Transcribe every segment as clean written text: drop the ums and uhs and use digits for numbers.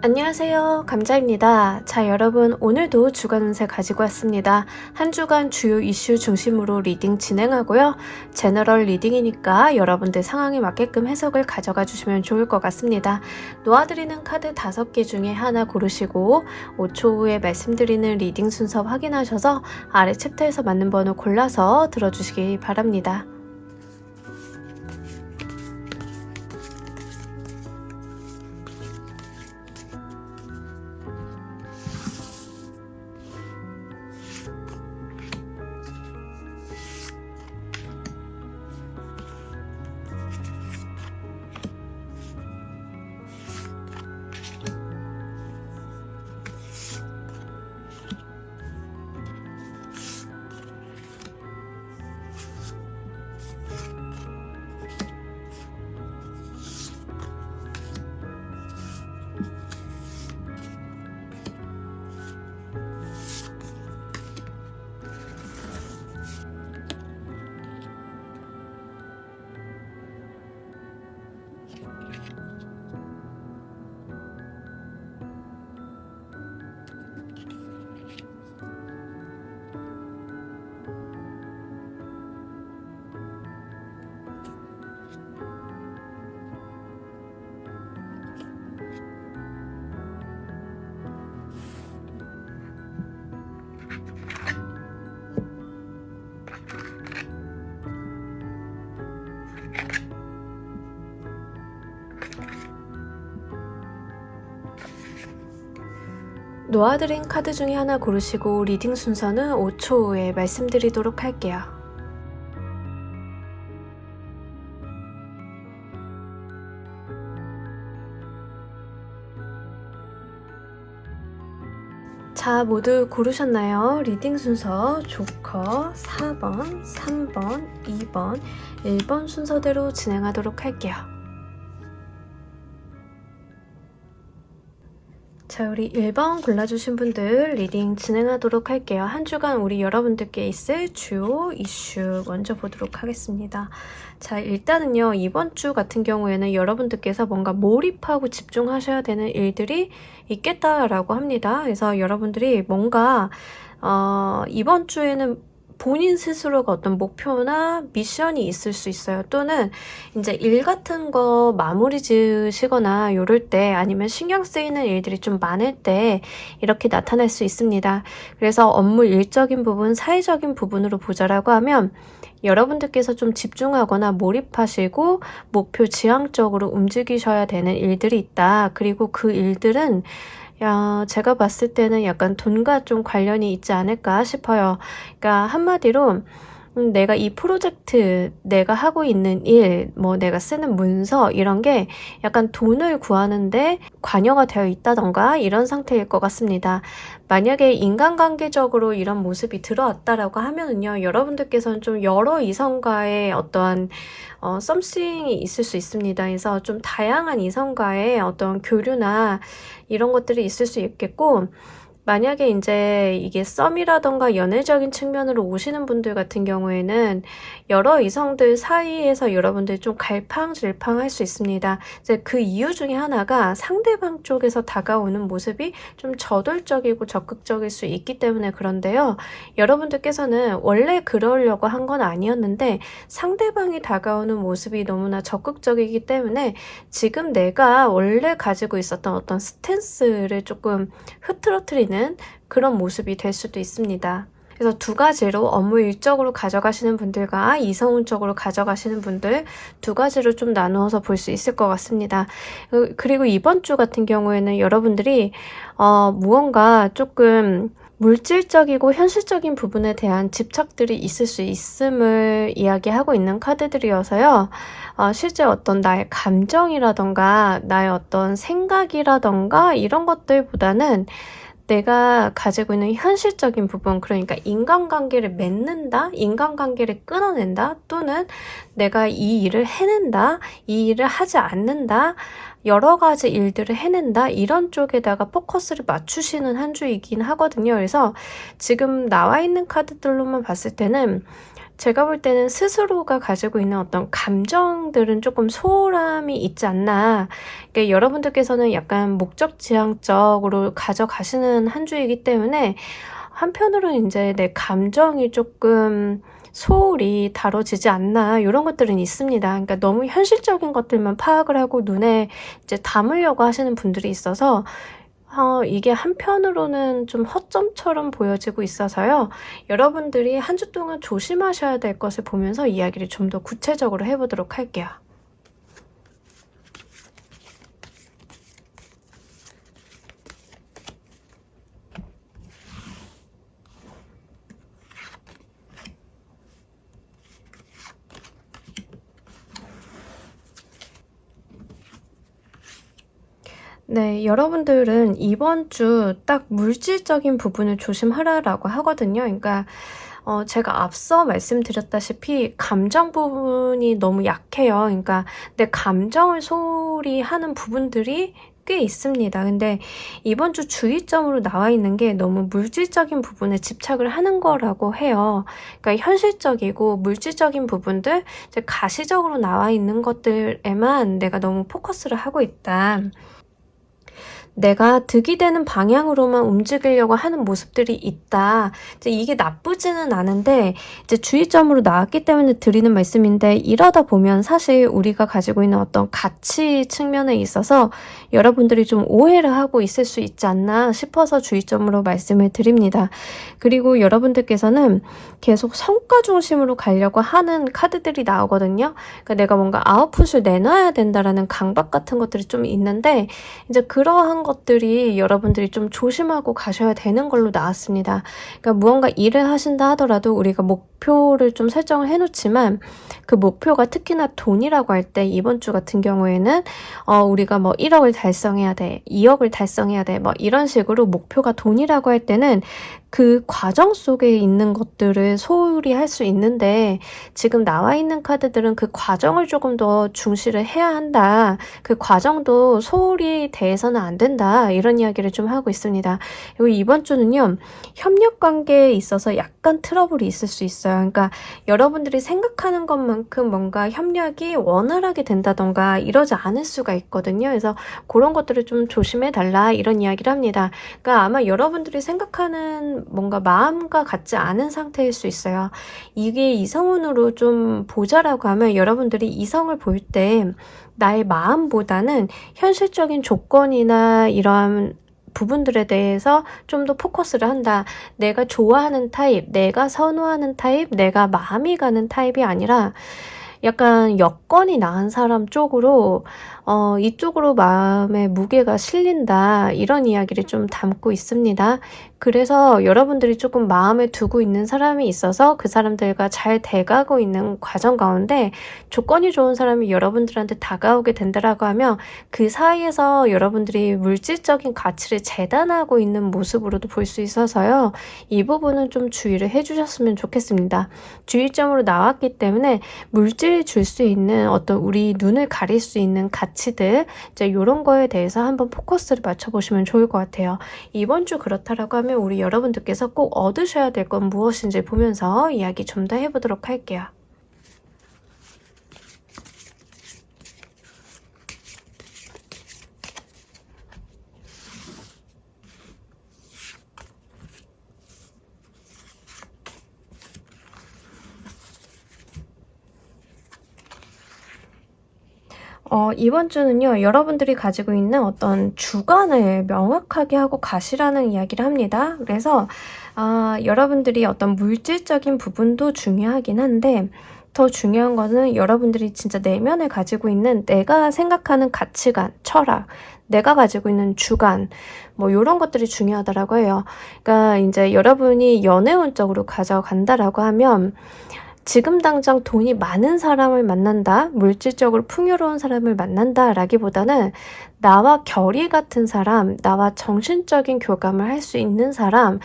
안녕하세요. 감자입니다. 자, 여러분 오늘도 주간 운세 가지고 왔습니다. 한 주간 주요 이슈 중심으로 리딩 진행하고요. 제너럴 리딩이니까 여러분들 상황에 맞게끔 해석을 가져가 주시면 좋을 것 같습니다. 놓아드리는 카드 5개 중에 하나 고르시고 5초 후에 말씀드리는 리딩 순서 확인하셔서 아래 챕터에서 맞는 번호 골라서 들어주시기 바랍니다. 놓아드린 카드 중에 하나 고르시고 리딩 순서는 5초 후에 말씀드리도록 할게요. 자, 모두 고르셨나요? 리딩 순서 조커 4번, 3번, 2번, 1번 순서대로 진행하도록 할게요. 자, 우리 1번 골라주신 분들 리딩 진행하도록 할게요. 한 주간 우리 여러분들께 있을 주요 이슈 먼저 보도록 하겠습니다. 자, 일단은요, 이번 주 같은 경우에는 여러분들께서 뭔가 몰입하고 집중하셔야 되는 일들이 있겠다라고 합니다. 그래서 여러분들이 뭔가 이번 주에는 본인 스스로가 어떤 목표나 미션이 있을 수 있어요. 또는 이제 일 같은 거 마무리 지으시거나 이럴 때 아니면 신경 쓰이는 일들이 좀 많을 때 이렇게 나타날 수 있습니다. 그래서 업무 일적인 부분, 사회적인 부분으로 보자라고 하면 여러분들께서 좀 집중하거나 몰입하시고 목표 지향적으로 움직이셔야 되는 일들이 있다. 그리고 그 일들은 제가 봤을 때는 약간 돈과 좀 관련이 있지 않을까 싶어요. 그러니까 한마디로 내가 이 프로젝트, 내가 하고 있는 일, 뭐 내가 쓰는 문서 이런 게 약간 돈을 구하는데 관여가 되어 있다던가 이런 상태일 것 같습니다. 만약에 인간관계적으로 이런 모습이 들어왔다라고 하면은요, 여러분들께서는 좀 여러 이성과의 어떠한 썸씽이 있을 수 있습니다. 그래서 좀 다양한 이성과의 어떤 교류나 이런 것들이 있을 수 있겠고, 만약에 이제 이게 썸이라던가 연애적인 측면으로 오시는 분들 같은 경우에는 여러 이성들 사이에서 여러분들이 좀 갈팡질팡할 수 있습니다. 이제 그 이유 중에 하나가 상대방 쪽에서 다가오는 모습이 좀 저돌적이고 적극적일 수 있기 때문에 그런데요. 여러분들께서는 원래 그러려고 한 건 아니었는데 상대방이 다가오는 모습이 너무나 적극적이기 때문에 지금 내가 원래 가지고 있었던 어떤 스탠스를 조금 흐트러뜨리는 그런 모습이 될 수도 있습니다. 그래서 두 가지로 업무 일적으로 가져가시는 분들과 이성운적으로 가져가시는 분들 두 가지로 좀 나누어서 볼 수 있을 것 같습니다. 그리고 이번 주 같은 경우에는 여러분들이 무언가 조금 물질적이고 현실적인 부분에 대한 집착들이 있을 수 있음을 이야기하고 있는 카드들이어서요. 실제 어떤 나의 감정이라던가 나의 어떤 생각이라던가 이런 것들보다는 내가 가지고 있는 현실적인 부분, 그러니까 인간관계를 맺는다, 인간관계를 끊어낸다, 또는 내가 이 일을 해낸다, 이 일을 하지 않는다, 여러 가지 일들을 해낸다, 이런 쪽에다가 포커스를 맞추시는 한 주이긴 하거든요. 그래서 지금 나와 있는 카드들로만 봤을 때는 제가 볼 때는 스스로가 가지고 있는 어떤 감정들은 조금 소홀함이 있지 않나. 그러니까 여러분들께서는 약간 목적지향적으로 가져가시는 한 주이기 때문에 한편으로는 이제 내 감정이 조금 소홀히 다뤄지지 않나 이런 것들은 있습니다. 그러니까 너무 현실적인 것들만 파악을 하고 눈에 이제 담으려고 하시는 분들이 있어서 이게 한편으로는 좀 허점처럼 보여지고 있어서요. 여러분들이 한 주 동안 조심하셔야 될 것을 보면서 이야기를 좀 더 구체적으로 해보도록 할게요. 네, 여러분들은 이번 주 딱 물질적인 부분을 조심하라라고 하거든요. 그러니까 제가 앞서 말씀드렸다시피 감정 부분이 너무 약해요. 그러니까 내 감정을 소홀히 하는 부분들이 꽤 있습니다. 근데 이번 주 주의점으로 나와 있는 게 너무 물질적인 부분에 집착을 하는 거라고 해요. 그러니까 현실적이고 물질적인 부분들, 이제 가시적으로 나와 있는 것들에만 내가 너무 포커스를 하고 있다. 내가 득이 되는 방향으로만 움직이려고 하는 모습들이 있다. 이제 이게 나쁘지는 않은데 이제 주의점으로 나왔기 때문에 드리는 말씀인데, 이러다 보면 사실 우리가 가지고 있는 어떤 가치 측면에 있어서 여러분들이 좀 오해를 하고 있을 수 있지 않나 싶어서 주의점으로 말씀을 드립니다. 그리고 여러분들께서는 계속 성과 중심으로 가려고 하는 카드들이 나오거든요. 그러니까 내가 뭔가 아웃풋을 내놔야 된다라는 강박 같은 것들이 좀 있는데, 이제 그러한 것들이 여러분들이 좀 조심하고 가셔야 되는 걸로 나왔습니다. 그러니까 무언가 일을 하신다 하더라도 우리가 목표를 좀 설정을 해놓지만, 그 목표가 특히나 돈이라고 할 때 이번 주 같은 경우에는 우리가 뭐 1억을 달성해야 돼, 2억을 달성해야 돼, 뭐 이런 식으로 목표가 돈이라고 할 때는 그 과정 속에 있는 것들을 소홀히 할 수 있는데, 지금 나와 있는 카드들은 그 과정을 조금 더 중시를 해야 한다. 그 과정도 소홀히 대해서는 안 된다. 이런 이야기를 좀 하고 있습니다. 그리고 이번 주는요, 협력 관계에 있어서 약간 트러블이 있을 수 있어요. 그러니까 여러분들이 생각하는 것만큼 뭔가 협력이 원활하게 된다던가 이러지 않을 수가 있거든요. 그래서 그런 것들을 좀 조심해 달라, 이런 이야기를 합니다. 그러니까 아마 여러분들이 생각하는 뭔가 마음과 같지 않은 상태일 수 있어요. 이게 이성운으로 좀 보자라고 하면, 여러분들이 이성을 볼 때 나의 마음보다는 현실적인 조건이나 이러한 부분들에 대해서 좀 더 포커스를 한다. 내가 좋아하는 타입, 내가 선호하는 타입, 내가 마음이 가는 타입이 아니라 약간 여건이 나은 사람 쪽으로 이쪽으로 마음의 무게가 실린다, 이런 이야기를 좀 담고 있습니다. 그래서 여러분들이 조금 마음에 두고 있는 사람이 있어서 그 사람들과 잘 돼가고 있는 과정 가운데 조건이 좋은 사람이 여러분들한테 다가오게 된다라고 하면, 그 사이에서 여러분들이 물질적인 가치를 재단하고 있는 모습으로도 볼 수 있어서요. 이 부분은 좀 주의를 해주셨으면 좋겠습니다. 주의점으로 나왔기 때문에 물질이 줄 수 있는 어떤 우리 눈을 가릴 수 있는 가치들, 이제 이런 거에 대해서 한번 포커스를 맞춰보시면 좋을 것 같아요. 이번 주 그렇다라고 하면 우리 여러분들께서 꼭 얻으셔야 될 건 무엇인지 보면서 이야기 좀 더 해보도록 할게요. 이번 주는요, 여러분들이 가지고 있는 어떤 주관을 명확하게 하고 가시라는 이야기를 합니다. 그래서 여러분들이 어떤 물질적인 부분도 중요하긴 한데, 더 중요한 거는 여러분들이 진짜 내면에 가지고 있는 내가 생각하는 가치관, 철학, 내가 가지고 있는 주관, 뭐 이런 것들이 중요하다라고 해요. 그러니까 이제 여러분이 연애운적으로 가져간다라고 하면, 지금 당장 돈이 많은 사람을 만난다, 물질적으로 풍요로운 사람을 만난다 라기보다는 나와 결이 같은 사람, 나와 정신적인 교감을 할 수 있는 사람,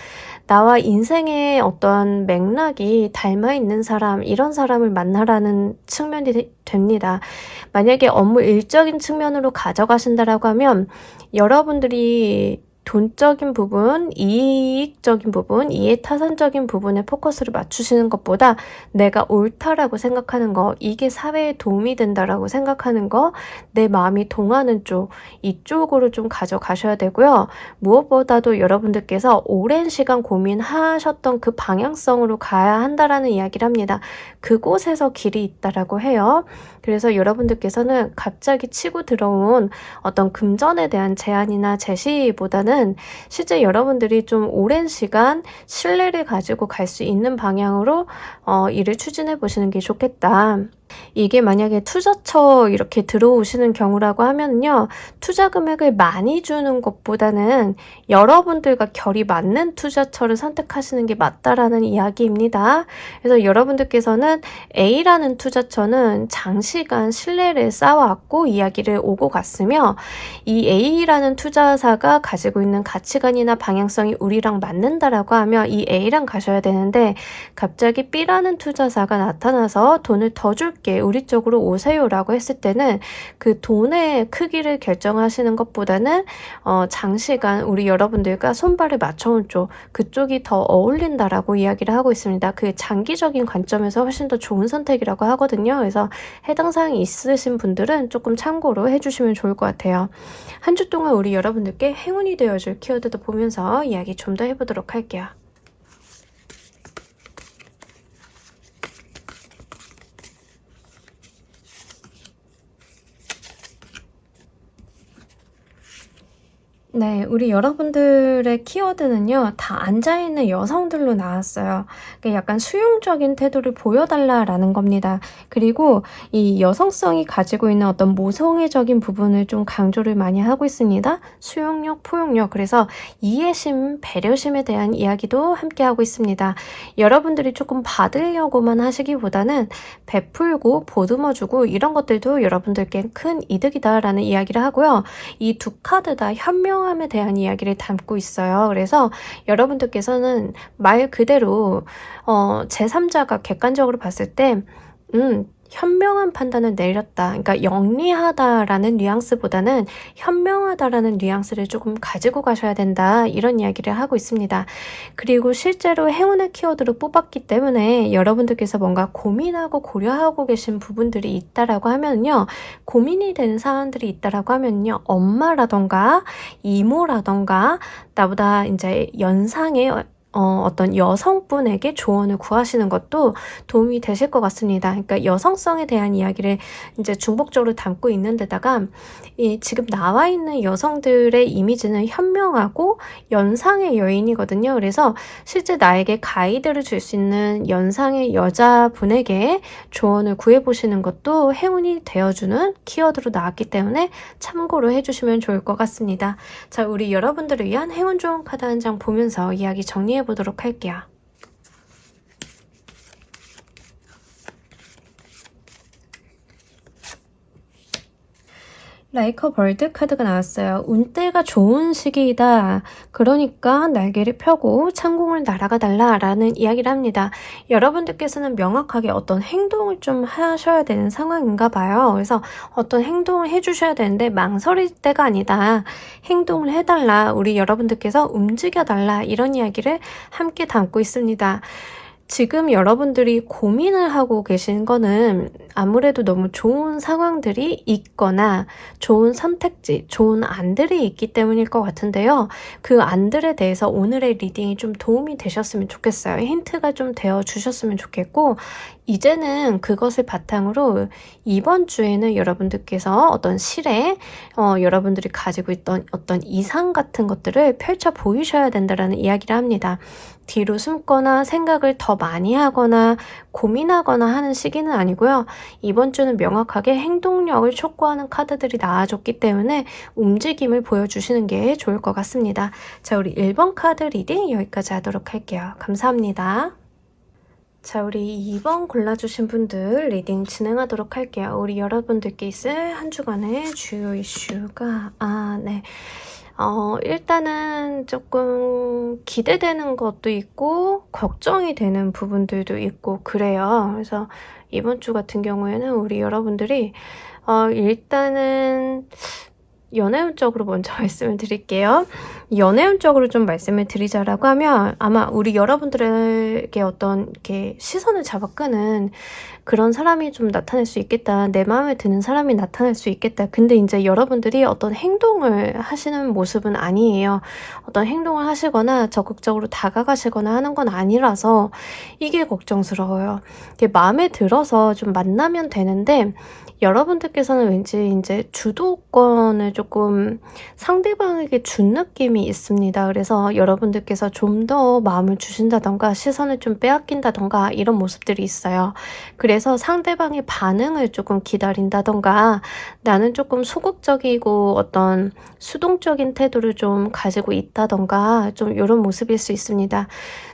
나와 인생의 어떤 맥락이 닮아 있는 사람, 이런 사람을 만나라는 측면이 됩니다. 만약에 업무 일적인 측면으로 가져가신다라고 하면, 여러분들이 돈적인 부분, 이익적인 부분, 이해타산적인 부분에 포커스를 맞추시는 것보다 내가 옳다라고 생각하는 거, 이게 사회에 도움이 된다라고 생각하는 거, 내 마음이 동하는 쪽, 이쪽으로 좀 가져가셔야 되고요. 무엇보다도 여러분들께서 오랜 시간 고민하셨던 그 방향성으로 가야 한다라는 이야기를 합니다. 그곳에서 길이 있다라고 해요. 그래서 여러분들께서는 갑자기 치고 들어온 어떤 금전에 대한 제안이나 제시보다는 실제 여러분들이 좀 오랜 시간 신뢰를 가지고 갈 수 있는 방향으로 일을 추진해 보시는 게 좋겠다. 이게 만약에 투자처 이렇게 들어오시는 경우라고 하면요. 투자 금액을 많이 주는 것보다는 여러분들과 결이 맞는 투자처를 선택하시는 게 맞다라는 이야기입니다. 그래서 여러분들께서는 A라는 투자처는 장시간 신뢰를 쌓아왔고 이야기를 오고 갔으며 이 A라는 투자사가 가지고 있는 가치관이나 방향성이 우리랑 맞는다라고 하면 이 A랑 가셔야 되는데 갑자기 B라는 투자사가 나타나서 돈을 더 줄게 우리 쪽으로 오세요라고 했을 때는 그 돈의 크기를 결정하시는 것보다는 장시간 우리 여러분들과 손발을 맞춰온 쪽 그쪽이 더 어울린다라고 이야기를 하고 있습니다. 그 장기적인 관점에서 훨씬 더 좋은 선택이라고 하거든요. 그래서 해당 사항이 있으신 분들은 조금 참고로 해주시면 좋을 것 같아요. 한 주 동안 우리 여러분들께 행운이 되어줄 키워드도 보면서 이야기 좀 더 해보도록 할게요. 네, 우리 여러분들의 키워드는요, 다 앉아있는 여성들로 나왔어요. 그러니까 약간 수용적인 태도를 보여달라라는 겁니다. 그리고 이 여성성이 가지고 있는 어떤 모성애적인 부분을 좀 강조를 많이 하고 있습니다. 수용력, 포용력, 그래서 이해심, 배려심에 대한 이야기도 함께 하고 있습니다. 여러분들이 조금 받으려고만 하시기보다는 베풀고 보듬어주고 이런 것들도 여러분들께 큰 이득이다라는 이야기를 하고요. 이 두 카드 다 현명함에 대한 이야기를 담고 있어요. 그래서 여러분들께서는 말 그대로 제3자가 객관적으로 봤을 때 현명한 판단을 내렸다. 그러니까 영리하다라는 뉘앙스보다는 현명하다라는 뉘앙스를 조금 가지고 가셔야 된다. 이런 이야기를 하고 있습니다. 그리고 실제로 행운의 키워드로 뽑았기 때문에 여러분들께서 뭔가 고민하고 고려하고 계신 부분들이 있다라고 하면요. 고민이 되는 사안들이 있다라고 하면요. 엄마라던가 이모라던가 나보다 이제 연상의 어떤 여성분에게 조언을 구하시는 것도 도움이 되실 것 같습니다. 그러니까 여성성에 대한 이야기를 이제 중복적으로 담고 있는 데다가 지금 나와 있는 여성들의 이미지는 현명하고 연상의 여인이거든요. 그래서 실제 나에게 가이드를 줄 수 있는 연상의 여자분에게 조언을 구해보시는 것도 행운이 되어주는 키워드로 나왔기 때문에 참고로 해주시면 좋을 것 같습니다. 자, 우리 여러분들을 위한 행운 좋은 카드 한 장 보면서 이야기 정리해 보도록 할게요. 라이커 벌드 카드가 나왔어요. 운때가 좋은 시기이다. 그러니까 날개를 펴고 창공을 날아가 달라라는 이야기를 합니다. 여러분들께서는 명확하게 어떤 행동을 좀 하셔야 되는 상황인가 봐요. 그래서 어떤 행동을 해주셔야 되는데 망설일 때가 아니다. 행동을 해달라. 우리 여러분들께서 움직여달라. 이런 이야기를 함께 담고 있습니다. 지금 여러분들이 고민을 하고 계신 거는 아무래도 너무 좋은 상황들이 있거나 좋은 선택지, 좋은 안들이 있기 때문일 것 같은데요. 그 안들에 대해서 오늘의 리딩이 좀 도움이 되셨으면 좋겠어요. 힌트가 좀 되어 주셨으면 좋겠고 이제는 그것을 바탕으로 이번 주에는 여러분들께서 어떤 실에 여러분들이 가지고 있던 어떤 이상 같은 것들을 펼쳐 보이셔야 된다는 이야기를 합니다. 뒤로 숨거나 생각을 더 많이 하거나 고민하거나 하는 시기는 아니고요. 이번 주는 명확하게 행동력을 촉구하는 카드들이 나와줬기 때문에 움직임을 보여주시는 게 좋을 것 같습니다. 자, 우리 1번 카드 리딩 여기까지 하도록 할게요. 감사합니다. 자, 우리 2번 골라주신 분들 리딩 진행하도록 할게요. 우리 여러분들께 있을 한 주간의 주요 이슈가 네. 일단은 조금 기대되는 것도 있고 걱정이 되는 부분들도 있고 그래요. 그래서 이번 주 같은 경우에는 우리 여러분들이 일단은 연애운적으로 먼저 말씀을 드릴게요. 연애운적으로 좀 말씀을 드리자라고 하면 아마 우리 여러분들에게 어떤 이렇게 시선을 잡아 끄는 그런 사람이 좀 나타날 수 있겠다. 내 마음에 드는 사람이 나타날 수 있겠다. 근데 이제 여러분들이 어떤 행동을 하시는 모습은 아니에요. 어떤 행동을 하시거나 적극적으로 다가가시거나 하는 건 아니라서 이게 걱정스러워요. 이게 마음에 들어서 좀 만나면 되는데 여러분들께서는 왠지 이제 주도권을 조금 상대방에게 준 느낌이 있습니다. 그래서 여러분들께서 좀 더 마음을 주신다던가 시선을 좀 빼앗긴다던가 이런 모습들이 있어요. 그래서 상대방의 반응을 조금 기다린다던가 나는 조금 소극적이고 어떤 수동적인 태도를 좀 가지고 있다던가 좀 이런 모습일 수 있습니다.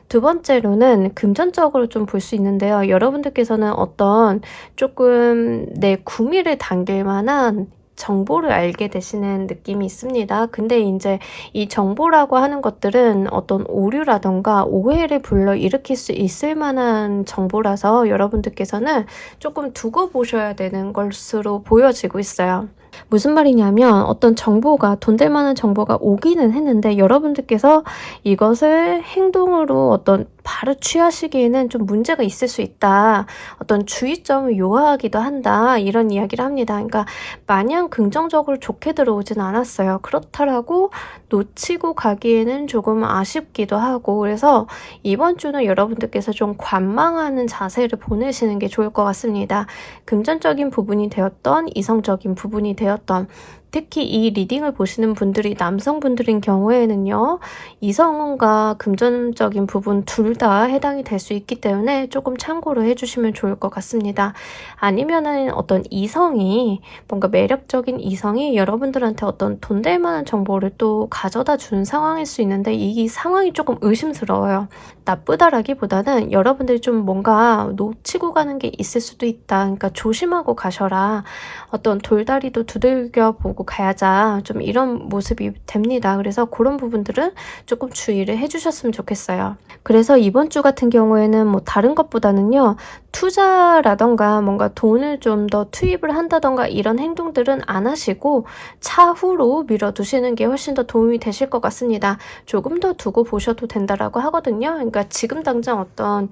두 번째로는 금전적으로 좀 볼 수 있는데요. 여러분들께서는 어떤 조금 내 구미를 당길 만한 정보를 알게 되시는 느낌이 있습니다. 근데 이제 이 정보라고 하는 것들은 어떤 오류라던가 오해를 불러일으킬 수 있을 만한 정보라서 여러분들께서는 조금 두고 보셔야 되는 것으로 보여지고 있어요. 무슨 말이냐면 어떤 정보가 돈 될 만한 정보가 오기는 했는데 여러분들께서 이것을 행동으로 어떤 바로 취하시기에는 좀 문제가 있을 수 있다. 어떤 주의점을 요하기도 한다. 이런 이야기를 합니다. 그러니까 마냥 긍정적으로 좋게 들어오진 않았어요. 그렇다라고 놓치고 가기에는 조금 아쉽기도 하고 그래서 이번 주는 여러분들께서 좀 관망하는 자세를 보내시는 게 좋을 것 같습니다. 금전적인 부분이 되었던 이성적인 부분이 되었던 특히 이 리딩을 보시는 분들이 남성분들인 경우에는요. 이성과 금전적인 부분 둘 다 해당이 될 수 있기 때문에 조금 참고를 해주시면 좋을 것 같습니다. 아니면은 어떤 이성이 뭔가 매력적인 이성이 여러분들한테 어떤 돈 될 만한 정보를 또 가져다 주는 상황일 수 있는데 이 상황이 조금 의심스러워요. 나쁘다라기보다는 여러분들이 좀 뭔가 놓치고 가는 게 있을 수도 있다. 그러니까 조심하고 가셔라. 어떤 돌다리도 두들겨 보고 가야자 좀 이런 모습이 됩니다. 그래서 그런 부분들은 조금 주의를 해주셨으면 좋겠어요. 그래서 이번 주 같은 경우에는 뭐 다른 것보다는요. 투자라던가 뭔가 돈을 좀 더 투입을 한다던가 이런 행동들은 안 하시고 차후로 밀어두시는 게 훨씬 더 도움이 되실 것 같습니다. 조금 더 두고 보셔도 된다라고 하거든요. 그러니까 지금 당장 어떤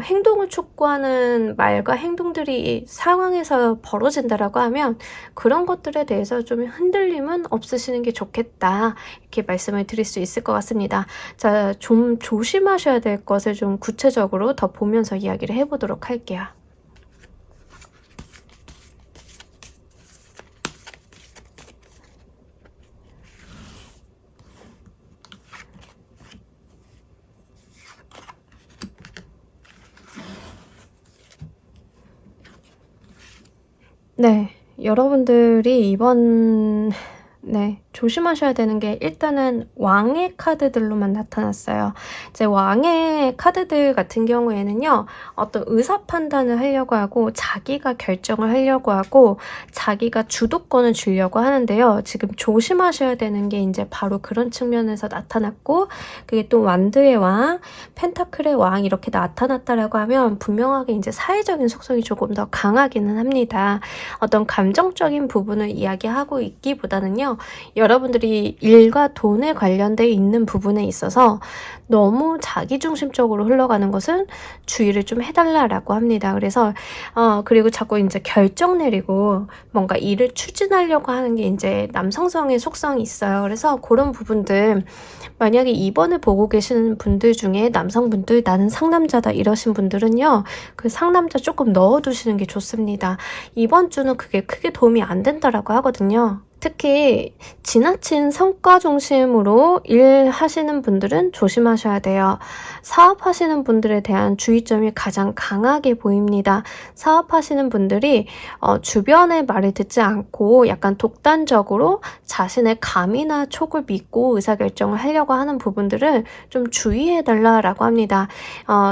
행동을 촉구하는 말과 행동들이 상황에서 벌어진다라고 하면 그런 것들에 대해서 좀 흔들림은 없으시는 게 좋겠다. 이렇게 말씀을 드릴 수 있을 것 같습니다. 자, 좀 조심하셔야 될 것을 좀 구체적으로 더 보면서 이야기를 해보도록 할게요. 네, 여러분들이 이번 조심하셔야 되는 게 일단은 왕의 카드들로만 나타났어요. 이제 왕의 카드들 같은 경우에는요. 어떤 의사 판단을 하려고 하고 자기가 결정을 하려고 하고 자기가 주도권을 주려고 하는데요. 지금 조심하셔야 되는 게 이제 바로 그런 측면에서 나타났고 그게 또 완드의 왕, 펜타클의 왕 이렇게 나타났다라고 하면 분명하게 이제 사회적인 속성이 조금 더 강하기는 합니다. 어떤 감정적인 부분을 이야기하고 있기보다는요. 여러분들이 일과 돈에 관련돼 있는 부분에 있어서 너무 자기중심적으로 흘러가는 것은 주의를 좀 해달라고 합니다. 그래서 그리고 자꾸 이제 결정 내리고 뭔가 일을 추진하려고 하는 게 이제 남성성의 속성이 있어요. 그래서 그런 부분들 만약에 이번에 보고 계시는 분들 중에 남성분들 나는 상남자다 이러신 분들은요. 그 상남자 조금 넣어두시는 게 좋습니다. 이번 주는 그게 크게 도움이 안 된다라고 하거든요. 특히 지나친 성과 중심으로 일하시는 분들은 조심하셔야 돼요. 사업하시는 분들에 대한 주의점이 가장 강하게 보입니다. 사업하시는 분들이 주변의 말을 듣지 않고 약간 독단적으로 자신의 감이나 촉을 믿고 의사결정을 하려고 하는 부분들을 좀 주의해달라고 합니다.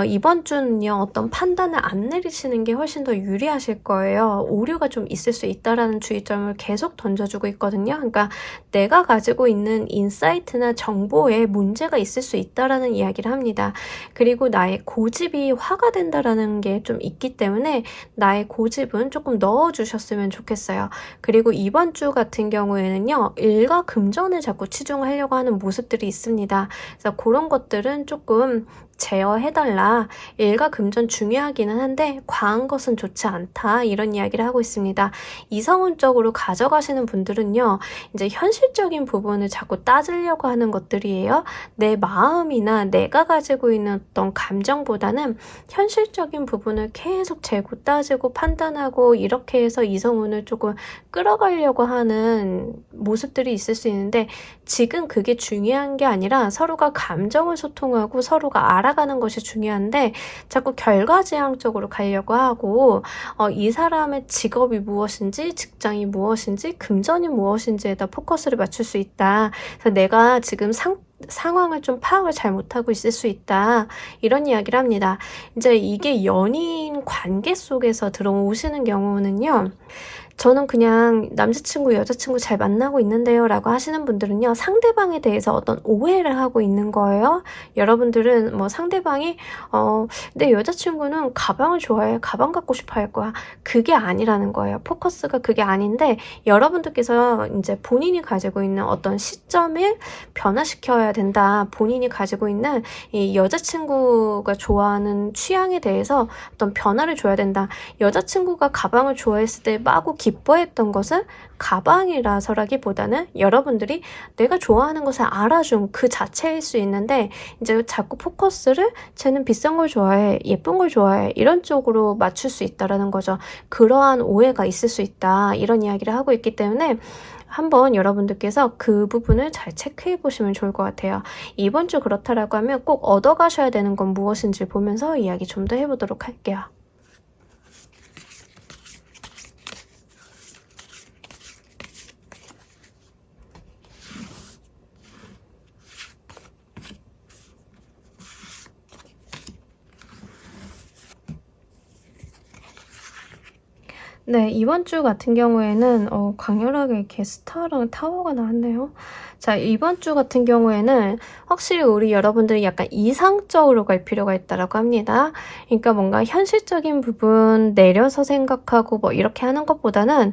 이번 주는요. 어떤 판단을 안 내리시는 게 훨씬 더 유리하실 거예요. 오류가 좀 있을 수 있다라는 주의점을 계속 던져주고 있거든요. 그러니까 내가 가지고 있는 인사이트나 정보에 문제가 있을 수 있다라는 이야기를 합니다. 그리고 나의 고집이 화가 된다라는 게 좀 있기 때문에 나의 고집은 조금 넣어주셨으면 좋겠어요. 그리고 이번 주 같은 경우에는요, 일과 금전을 자꾸 치중하려고 하는 모습들이 있습니다. 그래서 그런 것들은 조금 제어해달라. 일과 금전 중요하기는 한데 과한 것은 좋지 않다. 이런 이야기를 하고 있습니다. 이성운적으로 가져가시는 분들은요, 이제 현실적인 부분을 자꾸 따지려고 하는 것들이에요. 내 마음이나 내가 가지고 있는 어떤 감정보다는 현실적인 부분을 계속 재고 따지고 판단하고 이렇게 해서 이성운을 조금 끌어가려고 하는 모습들이 있을 수 있는데, 지금 그게 중요한 게 아니라 서로가 감정을 소통하고 서로가 알아가는 것이 중요한데, 자꾸 결과지향적으로 가려고 하고 이 사람의 직업이 무엇인지, 직장이 무엇인지, 금전이 무엇인지에다 포커스를 맞출 수 있다. 그래서 내가 지금 상황을 좀 파악을 잘 못하고 있을 수 있다. 이런 이야기를 합니다. 이제 이게 연인 관계 속에서 들어오시는 경우는요, 저는 그냥 남자친구, 여자친구 잘 만나고 있는데요 라고 하시는 분들은요, 상대방에 대해서 어떤 오해를 하고 있는 거예요. 여러분들은 뭐 상대방이 내 여자친구는 가방을 좋아해, 가방 갖고 싶어 할 거야. 그게 아니라는 거예요. 포커스가 그게 아닌데, 여러분들께서 이제 본인이 가지고 있는 어떤 시점을 변화시켜야 된다. 본인이 가지고 있는 이 여자친구가 좋아하는 취향에 대해서 어떤 변화를 줘야 된다. 여자친구가 가방을 좋아했을 때 마구 기뻐했던 것은 가방이라서라기보다는 여러분들이 내가 좋아하는 것을 알아준 그 자체일 수 있는데, 이제 자꾸 포커스를 쟤는 비싼 걸 좋아해, 예쁜 걸 좋아해, 이런 쪽으로 맞출 수 있다라는 거죠. 그러한 오해가 있을 수 있다. 이런 이야기를 하고 있기 때문에 한번 여러분들께서 그 부분을 잘 체크해 보시면 좋을 것 같아요. 이번 주 그렇다라고 하면 꼭 얻어가셔야 되는 건 무엇인지 보면서 이야기 좀 더 해보도록 할게요. 네, 이번 주 같은 경우에는 강렬하게 이렇게 스타랑 타워가 나왔네요. 자, 이번 주 같은 경우에는 확실히 우리 여러분들이 약간 이상적으로 갈 필요가 있다라고 합니다. 그러니까 뭔가 현실적인 부분 내려서 생각하고 뭐 이렇게 하는 것보다는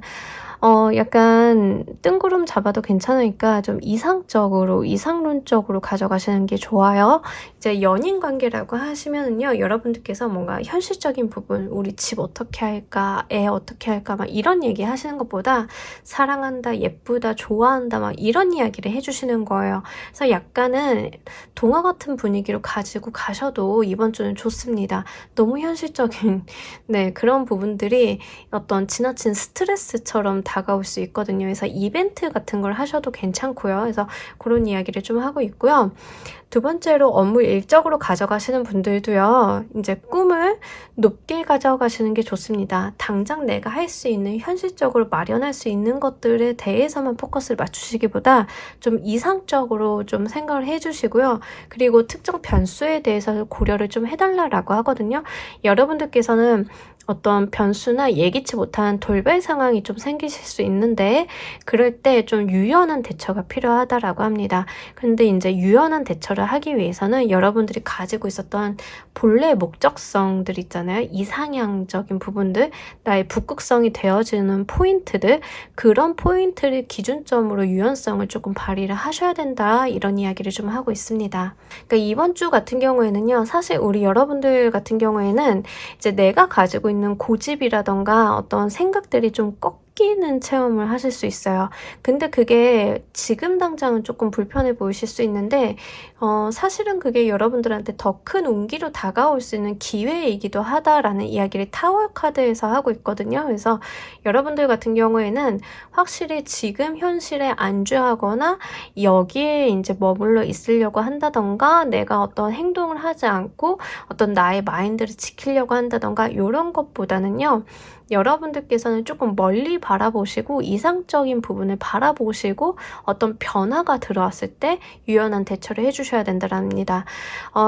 약간 뜬구름 잡아도 괜찮으니까 좀 이상적으로, 이상론적으로 가져가시는 게 좋아요. 이제 연인 관계라고 하시면은요, 여러분들께서 뭔가 현실적인 부분, 우리 집 어떻게 할까, 애 어떻게 할까, 막 이런 얘기 하시는 것보다 사랑한다, 예쁘다, 좋아한다, 막 이런 이야기를 해주시는 거예요. 그래서 약간은 동화 같은 분위기로 가지고 가셔도 이번 주는 좋습니다. 너무 현실적인, 네, 그런 부분들이 어떤 지나친 스트레스처럼 다가올 수 있거든요. 그래서 이벤트 같은 걸 하셔도 괜찮고요. 그래서 그런 이야기를 좀 하고 있고요. 두 번째로 업무 일적으로 가져가시는 분들도요, 이제 꿈을 높게 가져가시는 게 좋습니다. 당장 내가 할 수 있는, 현실적으로 마련할 수 있는 것들에 대해서만 포커스를 맞추시기보다 좀 이상적으로 좀 생각을 해주시고요. 그리고 특정 변수에 대해서 고려를 좀 해달라고 하거든요. 여러분들께서는 어떤 변수나 예기치 못한 돌발 상황이 좀 생기실 수 있는데, 그럴 때 좀 유연한 대처가 필요하다라고 합니다. 근데 이제 유연한 대처를 하기 위해서는 여러분들이 가지고 있었던 본래 목적성들 있잖아요. 이상향적인 부분들, 나의 북극성이 되어지는 포인트들, 그런 포인트를 기준점으로 유연성을 조금 발휘를 하셔야 된다. 이런 이야기를 좀 하고 있습니다. 그러니까 이번 주 같은 경우에는요, 사실 우리 여러분들 같은 경우에는 이제 내가 가지고 있는 고집이라던가 어떤 생각들이 좀 꺾이는 체험을 하실 수 있어요. 근데 그게 지금 당장은 조금 불편해 보이실 수 있는데, 사실은 그게 여러분들한테 더 큰 운기로 다가올 수 있는 기회이기도 하다라는 이야기를 타워 카드에서 하고 있거든요. 그래서 여러분들 같은 경우에는 확실히 지금 현실에 안주하거나 여기에 이제 머물러 있으려고 한다던가, 내가 어떤 행동을 하지 않고 어떤 나의 마인드를 지키려고 한다던가, 이런 것보다는요, 여러분들께서는 조금 멀리 바라보시고 이상적인 부분을 바라보시고 어떤 변화가 들어왔을 때 유연한 대처를 해주셔야 된다랍니다.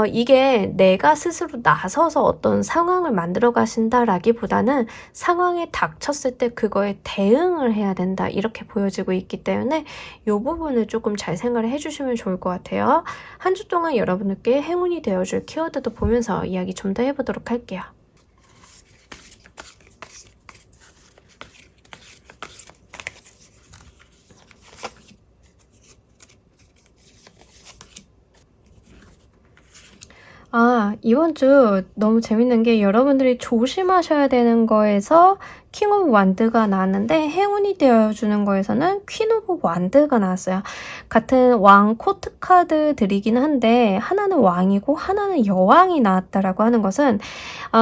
이게 내가 스스로 나서서 어떤 상황을 만들어 가신다라기보다는 상황에 닥쳤을 때 그거에 대응을 해야 된다, 이렇게 보여지고 있기 때문에 이 부분을 조금 잘 생각을 해주시면 좋을 것 같아요. 한 주 동안 여러분들께 행운이 되어줄 키워드도 보면서 이야기 좀 더 해보도록 할게요. 이번 주 너무 재밌는 게 여러분들이 조심하셔야 되는 거에서 킹 오브 완드가 나왔는데 행운이 되어주는 거에서는 퀸 오브 완드가 나왔어요. 같은 왕 코트 카드들이긴 한데 하나는 왕이고 하나는 여왕이 나왔다라고 하는 것은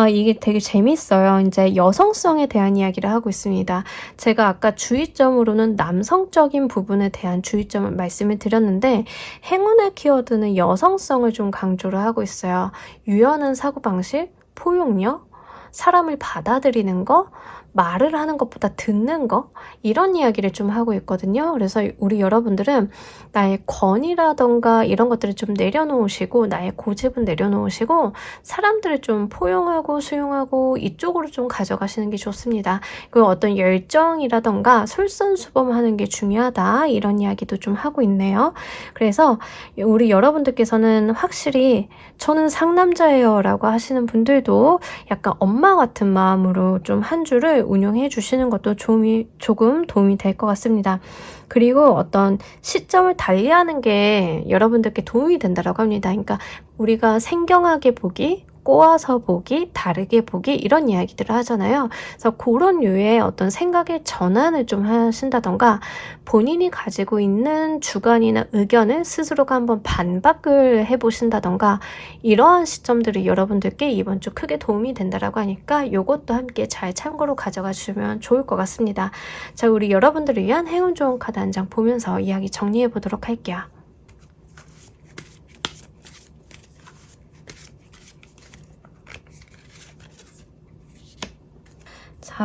이게 되게 재밌어요. 이제 여성성에 대한 이야기를 하고 있습니다. 제가 아까 주의점으로는 남성적인 부분에 대한 주의점을 말씀을 드렸는데 행운의 키워드는 여성성을 좀 강조를 하고 있어요. 유연한 사고방식, 포용력, 사람을 받아들이는 거, 말을 하는 것보다 듣는 거, 이런 이야기를 좀 하고 있거든요. 그래서 우리 여러분들은 나의 권위라던가 이런 것들을 좀 내려놓으시고 나의 고집은 내려놓으시고 사람들을 좀 포용하고 수용하고 이쪽으로 좀 가져가시는 게 좋습니다. 그리고 어떤 열정이라던가 솔선수범하는 게 중요하다, 이런 이야기도 좀 하고 있네요. 그래서 우리 여러분들께서는 확실히 저는 상남자예요 라고 하시는 분들도 약간 엄마 같은 마음으로 좀 한 주를 운용해 주시는 것도 조금 도움이 될 것 같습니다. 그리고 어떤 시점을 달리하는 게 여러분들께 도움이 된다고 합니다. 그러니까 우리가 생경하게 보기, 꼬아서 보기, 다르게 보기, 이런 이야기들을 하잖아요. 그래서 그런 류의 어떤 생각의 전환을 좀 하신다던가 본인이 가지고 있는 주관이나 의견을 스스로가 한번 반박을 해보신다던가 이러한 시점들이 여러분들께 이번 주 크게 도움이 된다라고 하니까 이것도 함께 잘 참고로 가져가 주시면 좋을 것 같습니다. 자, 우리 여러분들을 위한 행운 좋은 카드 한 장 보면서 이야기 정리해 보도록 할게요.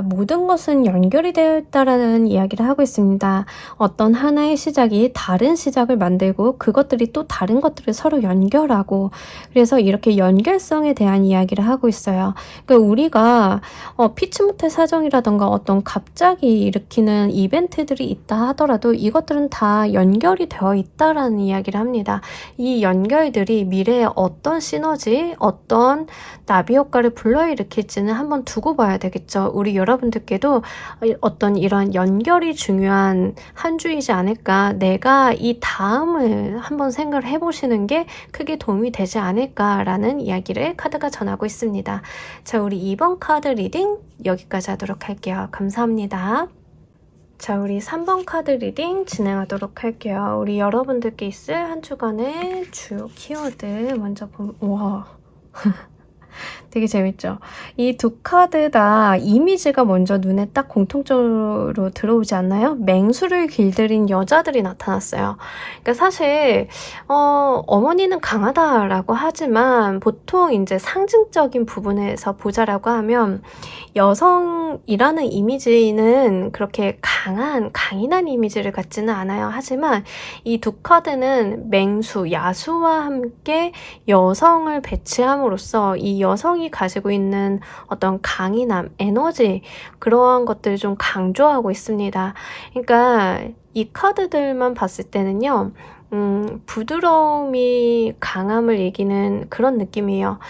모든 것은 연결이 되어 있다라는 이야기를 하고 있습니다. 어떤 하나의 시작이 다른 시작을 만들고 그것들이 또 다른 것들을 서로 연결하고, 그래서 이렇게 연결성에 대한 이야기를 하고 있어요. 그러니까 우리가 피치 못할 사정이라던가 어떤 갑자기 일으키는 이벤트들이 있다 하더라도 이것들은 다 연결이 되어 있다라는 이야기를 합니다. 이 연결들이 미래에 어떤 시너지, 어떤 나비 효과를 불러일으킬지는 한번 두고 봐야 되겠죠. 우리 여러분들께도 어떤 이런 연결이 중요한 한 주이지 않을까, 내가 이 다음을 한번 생각을 해보시는 게 크게 도움이 되지 않을까라는 이야기를 카드가 전하고 있습니다. 자, 우리 이번 카드 리딩 여기까지 하도록 할게요. 감사합니다. 자, 우리 3번 카드 리딩 진행하도록 할게요. 우리 여러분들께 있을 한 주간의 주요 키워드 먼저 우와 되게 재밌죠? 이 두 카드 다 이미지가 먼저 눈에 딱 공통적으로 들어오지 않나요? 맹수를 길들인 여자들이 나타났어요. 그러니까 사실 어머니는 강하다라고 하지만 보통 이제 상징적인 부분에서 보자라고 하면 여성이라는 이미지는 그렇게 강인한 이미지를 갖지는 않아요. 하지만 이 두 카드는 맹수, 야수와 함께 여성을 배치함으로써 이 여성이 가지고 있는 어떤 강인함, 에너지, 그러한 것들을 좀 강조하고 있습니다. 그러니까 이 카드들만 봤을 때는요, 부드러움이 강함을 이기는 그런 느낌이에요.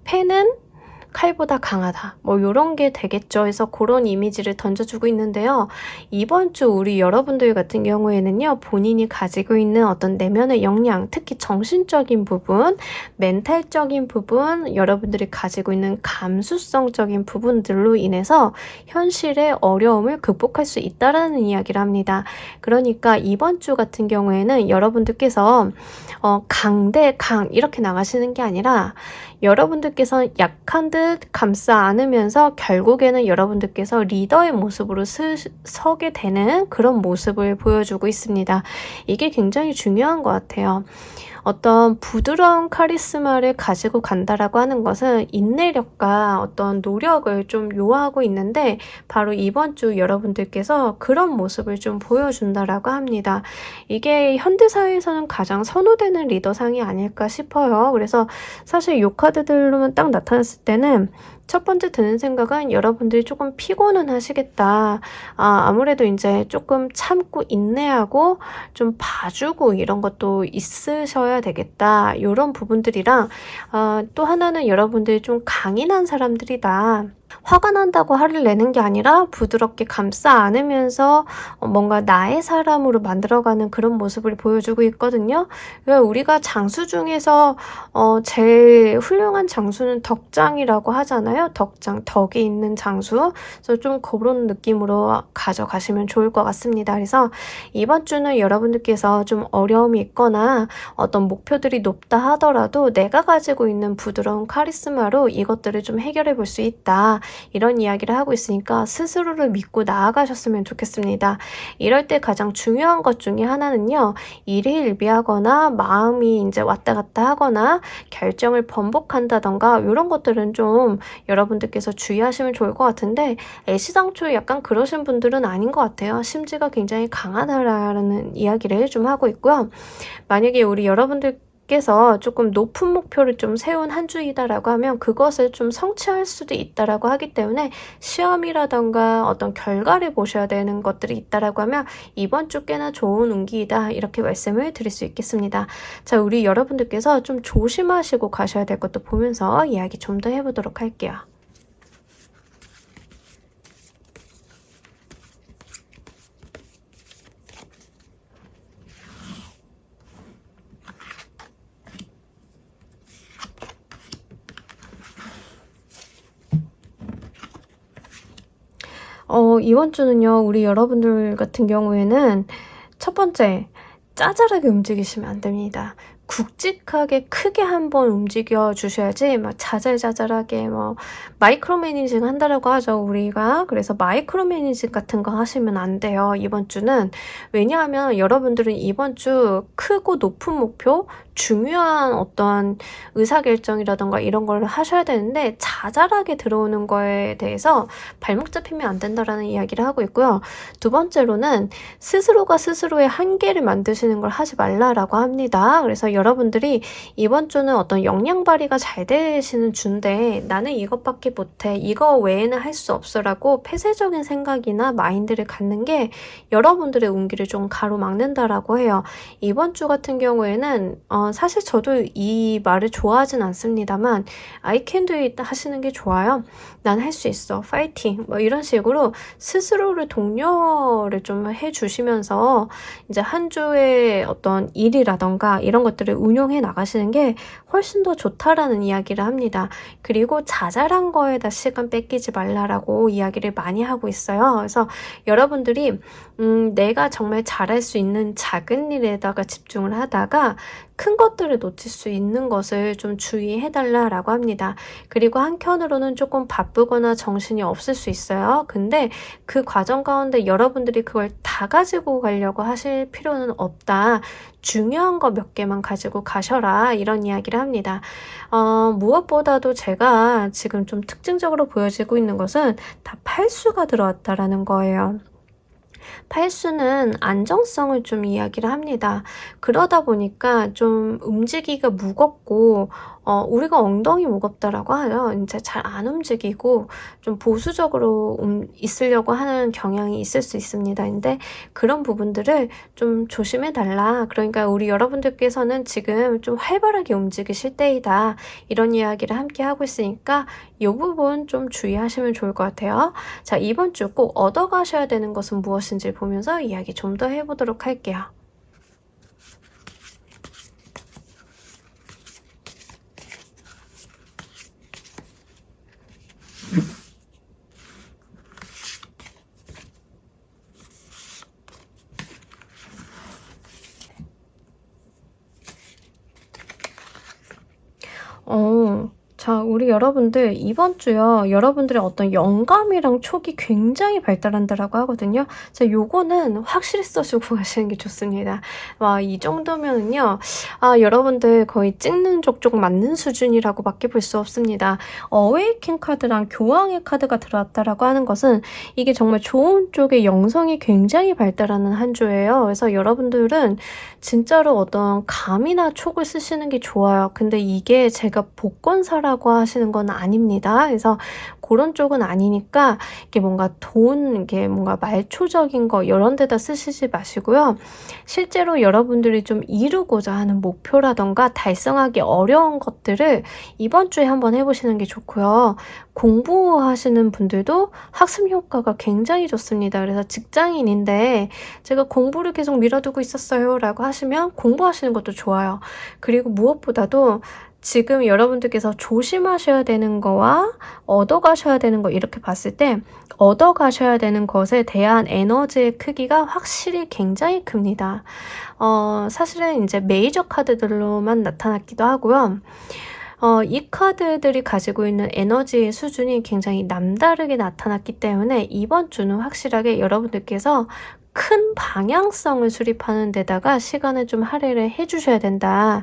펜은 칼보다 강하다, 뭐 이런 게 되겠죠. 그래서 그런 이미지를 던져주고 있는데요. 이번 주 우리 여러분들 같은 경우에는요, 본인이 가지고 있는 어떤 내면의 역량, 특히 정신적인 부분, 멘탈적인 부분, 여러분들이 가지고 있는 감수성적인 부분들로 인해서 현실의 어려움을 극복할 수 있다라는 이야기를 합니다. 그러니까 이번 주 같은 경우에는 여러분들께서 강 대 강 이렇게 나가시는 게 아니라 여러분들께서 약한 듯 감싸 안으면서 결국에는 여러분들께서 리더의 모습으로 서게 되는 그런 모습을 보여주고 있습니다. 이게 굉장히 중요한 것 같아요. 어떤 부드러운 카리스마를 가지고 간다라고 하는 것은 인내력과 어떤 노력을 좀 요하고 있는데 바로 이번 주 여러분들께서 그런 모습을 좀 보여준다라고 합니다. 이게 현대사회에서는 가장 선호되는 리더상이 아닐까 싶어요. 그래서 사실 이 카드들로만 딱 나타났을 때는 첫 번째 드는 생각은 여러분들이 조금 피곤은 하시겠다. 아무래도 이제 조금 참고 인내하고 좀 봐주고 이런 것도 있으셔야 되겠다. 이런 부분들이랑 또 하나는 여러분들이 좀 강인한 사람들이다. 화가 난다고 화를 내는 게 아니라 부드럽게 감싸 안으면서 뭔가 나의 사람으로 만들어가는 그런 모습을 보여주고 있거든요. 우리가 장수 중에서 제일 훌륭한 장수는 덕장이라고 하잖아요. 덕장, 덕이 있는 장수. 그래서 좀 그런 느낌으로 가져가시면 좋을 것 같습니다. 그래서 이번 주는 여러분들께서 좀 어려움이 있거나 어떤 목표들이 높다 하더라도 내가 가지고 있는 부드러운 카리스마로 이것들을 좀 해결해 볼 수 있다. 이런 이야기를 하고 있으니까 스스로를 믿고 나아가셨으면 좋겠습니다. 이럴 때 가장 중요한 것 중에 하나는요. 일희일비하거나 마음이 이제 왔다 갔다 하거나 결정을 번복한다던가 이런 것들은 좀 여러분들께서 주의하시면 좋을 것 같은데 애시당초에 약간 그러신 분들은 아닌 것 같아요. 심지가 굉장히 강하다라는 이야기를 좀 하고 있고요. 만약에 우리 여러분들 께서 조금 높은 목표를 좀 세운 한 주이다라고 하면 그것을 좀 성취할 수도 있다라고 하기 때문에 시험이라던가 어떤 결과를 보셔야 되는 것들이 있다라고 하면 이번 주 꽤나 좋은 운기이다 이렇게 말씀을 드릴 수 있겠습니다. 자, 우리 여러분들께서 좀 조심하시고 가셔야 될 것도 보면서 이야기 좀 더 해보도록 할게요. 이번 주는요, 우리 여러분들 같은 경우에는 첫 번째, 짜잘하게 움직이시면 안 됩니다. 굵직하게 크게 한번 움직여 주셔야지 막 자잘자잘하게 뭐 마이크로 매니징 한다라고 하죠 우리가. 그래서 마이크로 매니징 같은 거 하시면 안 돼요 이번 주는. 왜냐하면 여러분들은 이번 주 크고 높은 목표, 중요한 어떤 의사결정이라던가 이런 걸 하셔야 되는데 자잘하게 들어오는 거에 대해서 발목 잡히면 안 된다라는 이야기를 하고 있고요. 두 번째로는 스스로가 스스로의 한계를 만드시는 걸 하지 말라라고 합니다. 그래서 여러분들이 이번 주는 어떤 역량 발휘가 잘 되시는 주인데 나는 이것밖에 못해, 이거 외에는 할 수 없어 라고 폐쇄적인 생각이나 마인드를 갖는 게 여러분들의 운기를 좀 가로막는다라고 해요. 이번 주 같은 경우에는 사실 저도 이 말을 좋아하진 않습니다만 I can do it 하시는 게 좋아요. 난 할 수 있어, 파이팅, 뭐 이런 식으로 스스로를 독려를 좀 해주시면서 이제 한 주의 어떤 일이라던가 이런 것들을 운용해 나가시는 게 훨씬 더 좋다라는 이야기를 합니다. 그리고 자잘한 거에다 시간 뺏기지 말라라고 이야기를 많이 하고 있어요. 그래서 여러분들이 내가 정말 잘할 수 있는 작은 일에다가 집중을 하다가 큰 것들을 놓칠 수 있는 것을 좀 주의해달라라고 합니다. 그리고 한편으로는 조금 바쁘거나 정신이 없을 수 있어요. 근데 그 과정 가운데 여러분들이 그걸 다 가지고 가려고 하실 필요는 없다. 중요한 거 몇 개만 가지고 가셔라 이런 이야기를 합니다. 무엇보다도 제가 지금 좀 특징적으로 보여지고 있는 것은 다 팔수가 들어왔다라는 거예요. 팔수는 안정성을 좀 이야기를 합니다. 그러다 보니까 좀 움직이기가 무겁고 우리가 엉덩이 무겁다라고 하죠. 이제 잘 안 움직이고 좀 보수적으로 있으려고 하는 경향이 있을 수 있습니다. 근데 그런 부분들을 좀 조심해 달라. 그러니까 우리 여러분들께서는 지금 좀 활발하게 움직이실 때이다. 이런 이야기를 함께 하고 있으니까 이 부분 좀 주의하시면 좋을 것 같아요. 자, 이번 주 꼭 얻어가셔야 되는 것은 무엇인지 보면서 이야기 좀 더 해보도록 할게요. 자, 우리 여러분들 이번 주요. 여러분들의 어떤 영감이랑 촉이 굉장히 발달한다라고 하거든요. 자, 요거는 확실히 써주고 가시는 게 좋습니다. 와, 이 정도면은요. 여러분들 거의 찍는 족족 맞는 수준이라고밖에 볼 수 없습니다. 어웨이킹 카드랑 교황의 카드가 들어왔다라고 하는 것은 이게 정말 좋은 쪽의 영성이 굉장히 발달하는 한 주예요. 그래서 여러분들은 진짜로 어떤 감이나 촉을 쓰시는 게 좋아요. 근데 이게 제가 복권사라고 하시는 건 아닙니다. 그래서 그런 쪽은 아니니까 이게 뭔가 이게 뭔가 말초적인 거 이런 데다 쓰시지 마시고요. 실제로 여러분들이 좀 이루고자 하는 목표라던가 달성하기 어려운 것들을 이번 주에 한번 해보시는 게 좋고요. 공부하시는 분들도 학습 효과가 굉장히 좋습니다. 그래서 직장인인데 제가 공부를 계속 미뤄두고 있었어요 라고 하시면 공부하시는 것도 좋아요. 그리고 무엇보다도 지금 여러분들께서 조심하셔야 되는 거와 얻어가셔야 되는 거 이렇게 봤을 때 얻어가셔야 되는 것에 대한 에너지의 크기가 확실히 굉장히 큽니다. 사실은 이제 메이저 카드들로만 나타났기도 하고요. 이 카드들이 가지고 있는 에너지의 수준이 굉장히 남다르게 나타났기 때문에 이번 주는 확실하게 여러분들께서 큰 방향성을 수립하는 데다가 시간을 좀 할애를 해주셔야 된다.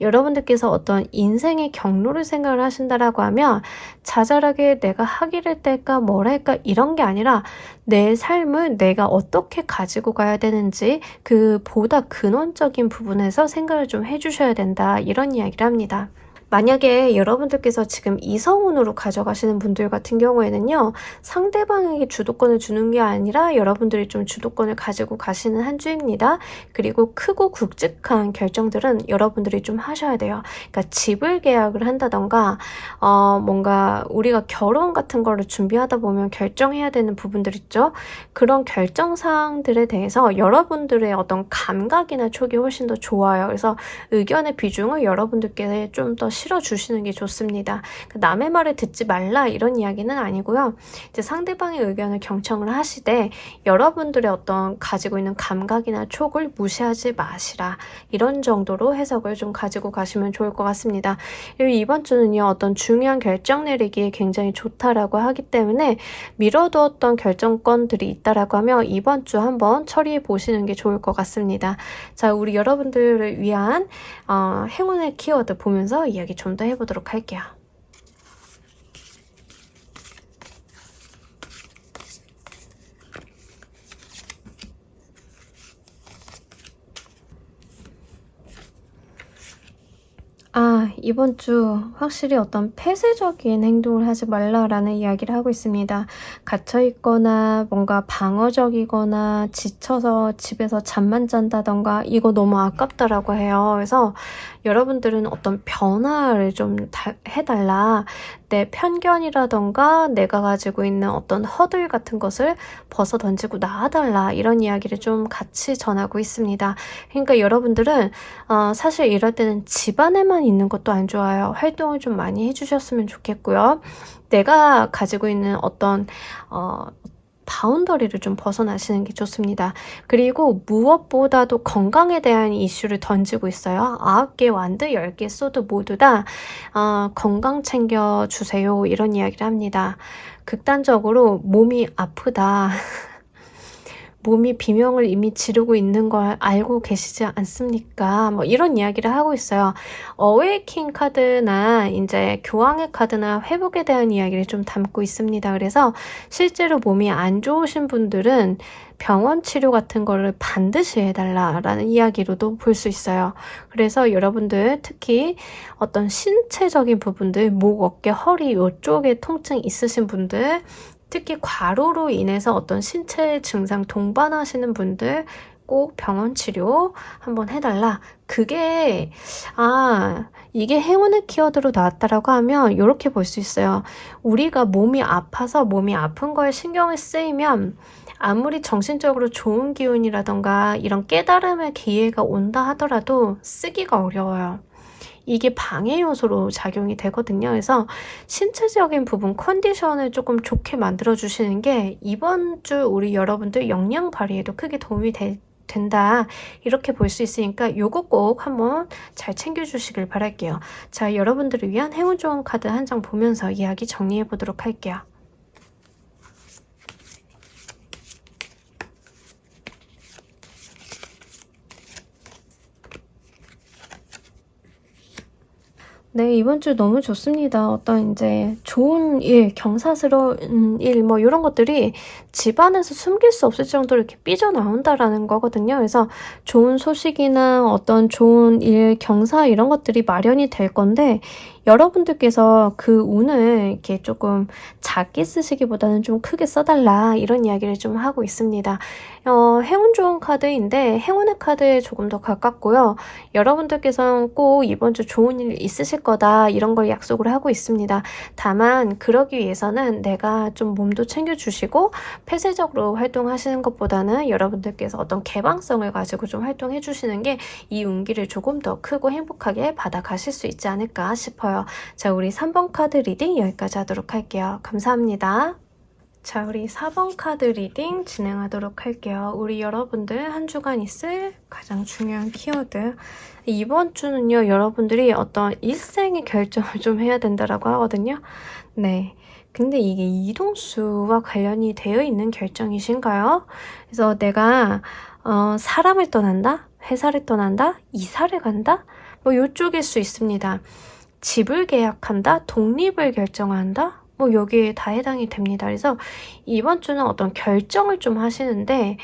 여러분들께서 어떤 인생의 경로를 생각을 하신다라고 하면 자잘하게 내가 하기를 뗄까 뭘 할까 이런 게 아니라 내 삶을 내가 어떻게 가지고 가야 되는지 그 보다 근원적인 부분에서 생각을 좀 해주셔야 된다. 이런 이야기를 합니다. 만약에 여러분들께서 지금 이성운으로 가져가시는 분들 같은 경우에는요. 상대방에게 주도권을 주는 게 아니라 여러분들이 좀 주도권을 가지고 가시는 한 주입니다. 그리고 크고 굵직한 결정들은 여러분들이 좀 하셔야 돼요. 그러니까 집을 계약을 한다던가 뭔가 우리가 결혼 같은 거를 준비하다 보면 결정해야 되는 부분들 있죠. 그런 결정사항들에 대해서 여러분들의 어떤 감각이나 촉이 훨씬 더 좋아요. 그래서 의견의 비중을 여러분들께 좀 더 실어주시는 게 좋습니다. 남의 말을 듣지 말라 이런 이야기는 아니고요. 이제 상대방의 의견을 경청을 하시되 여러분들의 어떤 가지고 있는 감각이나 촉을 무시하지 마시라. 이런 정도로 해석을 좀 가지고 가시면 좋을 것 같습니다. 그리고 이번 주는요. 어떤 중요한 결정 내리기에 굉장히 좋다라고 하기 때문에 미뤄두었던 결정권들이 있다라고 하면 이번 주 한번 처리해 보시는 게 좋을 것 같습니다. 자, 우리 여러분들을 위한 행운의 키워드 보면서 이야기 좀 더 해보도록 할게요. 이번 주 확실히 어떤 폐쇄적인 행동을 하지 말라라는 이야기를 하고 있습니다. 갇혀있거나 뭔가 방어적이거나 지쳐서 집에서 잠만 잔다던가 이거 너무 아깝다라고 해요. 그래서 여러분들은 어떤 변화를 좀 해달라. 내 편견이라던가 내가 가지고 있는 어떤 허들 같은 것을 벗어 던지고 나아달라. 이런 이야기를 좀 같이 전하고 있습니다. 그러니까 여러분들은 사실 이럴 때는 집안에만 있는 것도 안 좋아요. 활동을 좀 많이 해주셨으면 좋겠고요. 내가 가지고 있는 어떤 바운더리를 좀 벗어나시는 게 좋습니다. 그리고 무엇보다도 건강에 대한 이슈를 던지고 있어요. 9개 완드, 10개 소드 모두 다 건강 챙겨주세요. 이런 이야기를 합니다. 극단적으로 몸이 아프다. 몸이 비명을 이미 지르고 있는 걸 알고 계시지 않습니까? 뭐 이런 이야기를 하고 있어요. 어웨이킹 카드나 이제 교황의 카드나 회복에 대한 이야기를 좀 담고 있습니다. 그래서 실제로 몸이 안 좋으신 분들은 병원 치료 같은 거를 반드시 해달라라는 이야기로도 볼 수 있어요. 그래서 여러분들 특히 어떤 신체적인 부분들, 목, 어깨, 허리 이쪽에 통증 있으신 분들 특히 과로로 인해서 어떤 신체 증상 동반하시는 분들 꼭 병원 치료 한번 해달라. 그게 이게 행운의 키워드로 나왔다라고 하면 이렇게 볼 수 있어요. 우리가 몸이 아파서 몸이 아픈 거에 신경을 쓰이면 아무리 정신적으로 좋은 기운이라던가 이런 깨달음의 기회가 온다 하더라도 쓰기가 어려워요. 이게 방해 요소로 작용이 되거든요. 그래서 신체적인 부분 컨디션을 조금 좋게 만들어 주시는 게 이번 주 우리 여러분들 역량 발휘에도 크게 도움이 될 된다. 이렇게 볼 수 있으니까 요거 꼭 한번 잘 챙겨주시길 바랄게요. 자, 여러분들을 위한 행운 좋은 카드 한 장 보면서 이야기 정리해 보도록 할게요. 네, 이번 주 너무 좋습니다. 어떤 이제 좋은 일, 경사스러운 일, 뭐 이런 것들이 집안에서 숨길 수 없을 정도로 이렇게 삐져나온다라는 거거든요. 그래서 좋은 소식이나 어떤 좋은 일, 경사 이런 것들이 마련이 될 건데 여러분들께서 그 운을 이렇게 조금 작게 쓰시기보다는 좀 크게 써달라 이런 이야기를 좀 하고 있습니다. 행운 좋은 카드인데 행운의 카드에 조금 더 가깝고요. 여러분들께서는 꼭 이번 주 좋은 일 있으실 거다 이런 걸 약속을 하고 있습니다. 다만 그러기 위해서는 내가 좀 몸도 챙겨주시고 폐쇄적으로 활동하시는 것보다는 여러분들께서 어떤 개방성을 가지고 좀 활동해 주시는 게 이 운기를 조금 더 크고 행복하게 받아가실 수 있지 않을까 싶어요. 자, 우리 3번 카드 리딩 여기까지 하도록 할게요. 감사합니다. 자, 우리 4번 카드 리딩 진행하도록 할게요. 우리 여러분들 한 주간 있을 가장 중요한 키워드. 이번 주는요, 여러분들이 어떤 일생의 결정을 좀 해야 된다라고 하거든요. 네. 근데 이게 이동수와 관련이 되어 있는 결정이신가요? 그래서 내가 사람을 떠난다? 회사를 떠난다? 이사를 간다? 뭐 요쪽일 수 있습니다. 집을 계약한다? 독립을 결정한다? 뭐 여기에 다 해당이 됩니다. 그래서 이번 주는 어떤 결정을 좀 하시는데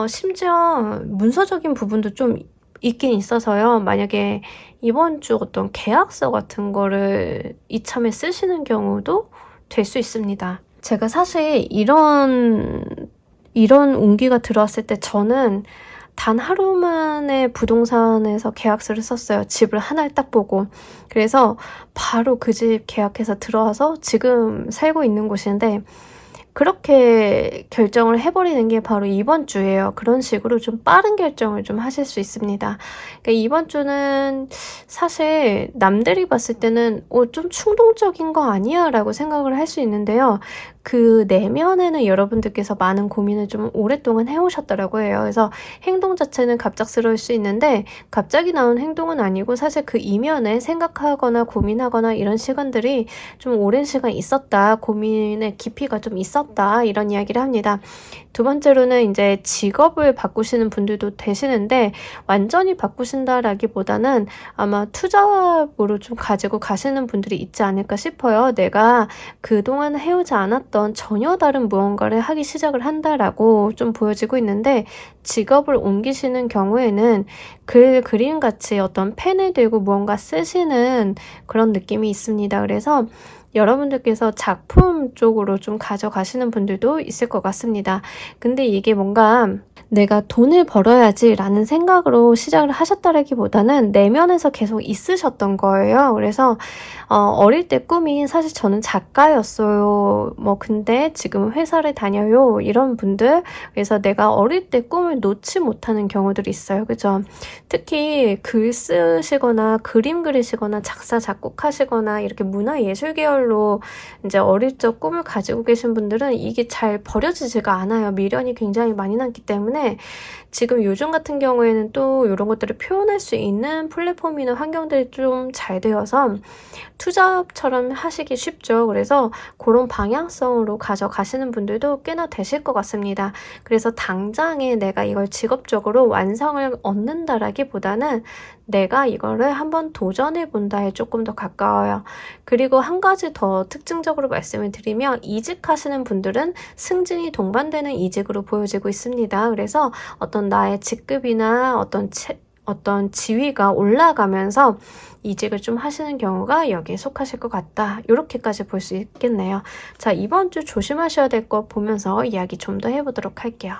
심지어 문서적인 부분도 좀 있긴 있어서요. 만약에 이번 주 어떤 계약서 같은 거를 이참에 쓰시는 경우도 될 수 있습니다. 제가 사실 이런 운기가 들어왔을 때 저는 단 하루 만에 부동산에서 계약서를 썼어요. 집을 하나를 딱 보고. 그래서 바로 그 집 계약해서 들어와서 지금 살고 있는 곳인데 그렇게 결정을 해버리는 게 바로 이번 주예요. 그런 식으로 좀 빠른 결정을 좀 하실 수 있습니다. 그러니까 이번 주는 사실 남들이 봤을 때는 좀 충동적인 거 아니야? 라고 생각을 할 수 있는데요. 그 내면에는 여러분들께서 많은 고민을 좀 오랫동안 해오셨더라고 해요. 그래서 행동 자체는 갑작스러울 수 있는데 갑자기 나온 행동은 아니고 사실 그 이면에 생각하거나 고민하거나 이런 시간들이 좀 오랜 시간 있었다. 고민의 깊이가 좀 있었다. 이런 이야기를 합니다. 두 번째로는 이제 직업을 바꾸시는 분들도 되시는데 완전히 바꾸신다라기보다는 아마 투잡으로 좀 가지고 가시는 분들이 있지 않을까 싶어요. 내가 그동안 해오지 않았던 전혀 다른 무언가를 하기 시작을 한다라고 좀 보여지고 있는데 직업을 옮기시는 경우에는 그림 같이 어떤 펜을 들고 무언가 쓰시는 그런 느낌이 있습니다. 그래서 여러분들께서 작품 쪽으로 좀 가져가시는 분들도 있을 것 같습니다. 근데 이게 뭔가 내가 돈을 벌어야지 라는 생각으로 시작을 하셨다라기보다는 내면에서 계속 있으셨던 거예요. 그래서 어릴 때 꿈이 사실 저는 작가였어요. 뭐 근데 지금 회사를 다녀요. 이런 분들. 그래서 내가 어릴 때 꿈을 놓지 못하는 경우들이 있어요. 그죠? 특히 글 쓰시거나 그림 그리시거나 작사 작곡하시거나 이렇게 문화예술 계열로 이제 어릴 적 꿈을 가지고 계신 분들은 이게 잘 버려지지가 않아요. 미련이 굉장히 많이 남기 때문에 지금 요즘 같은 경우에는 또 이런 것들을 표현할 수 있는 플랫폼이나 환경들이 좀 잘 되어서 투잡처럼 하시기 쉽죠. 그래서 그런 방향성으로 가져가시는 분들도 꽤나 되실 것 같습니다. 그래서 당장에 내가 이걸 직업적으로 완성을 얻는다라기보다는 내가 이거를 한번 도전해 본다에 조금 더 가까워요. 그리고 한 가지 더 특징적으로 말씀을 드리면 이직하시는 분들은 승진이 동반되는 이직으로 보여지고 있습니다. 그래서 어떤 나의 직급이나 어떤 지위가 올라가면서 이직을 좀 하시는 경우가 여기에 속하실 것 같다. 이렇게까지 볼 수 있겠네요. 자, 이번 주 조심하셔야 될 것 보면서 이야기 좀 더 해보도록 할게요.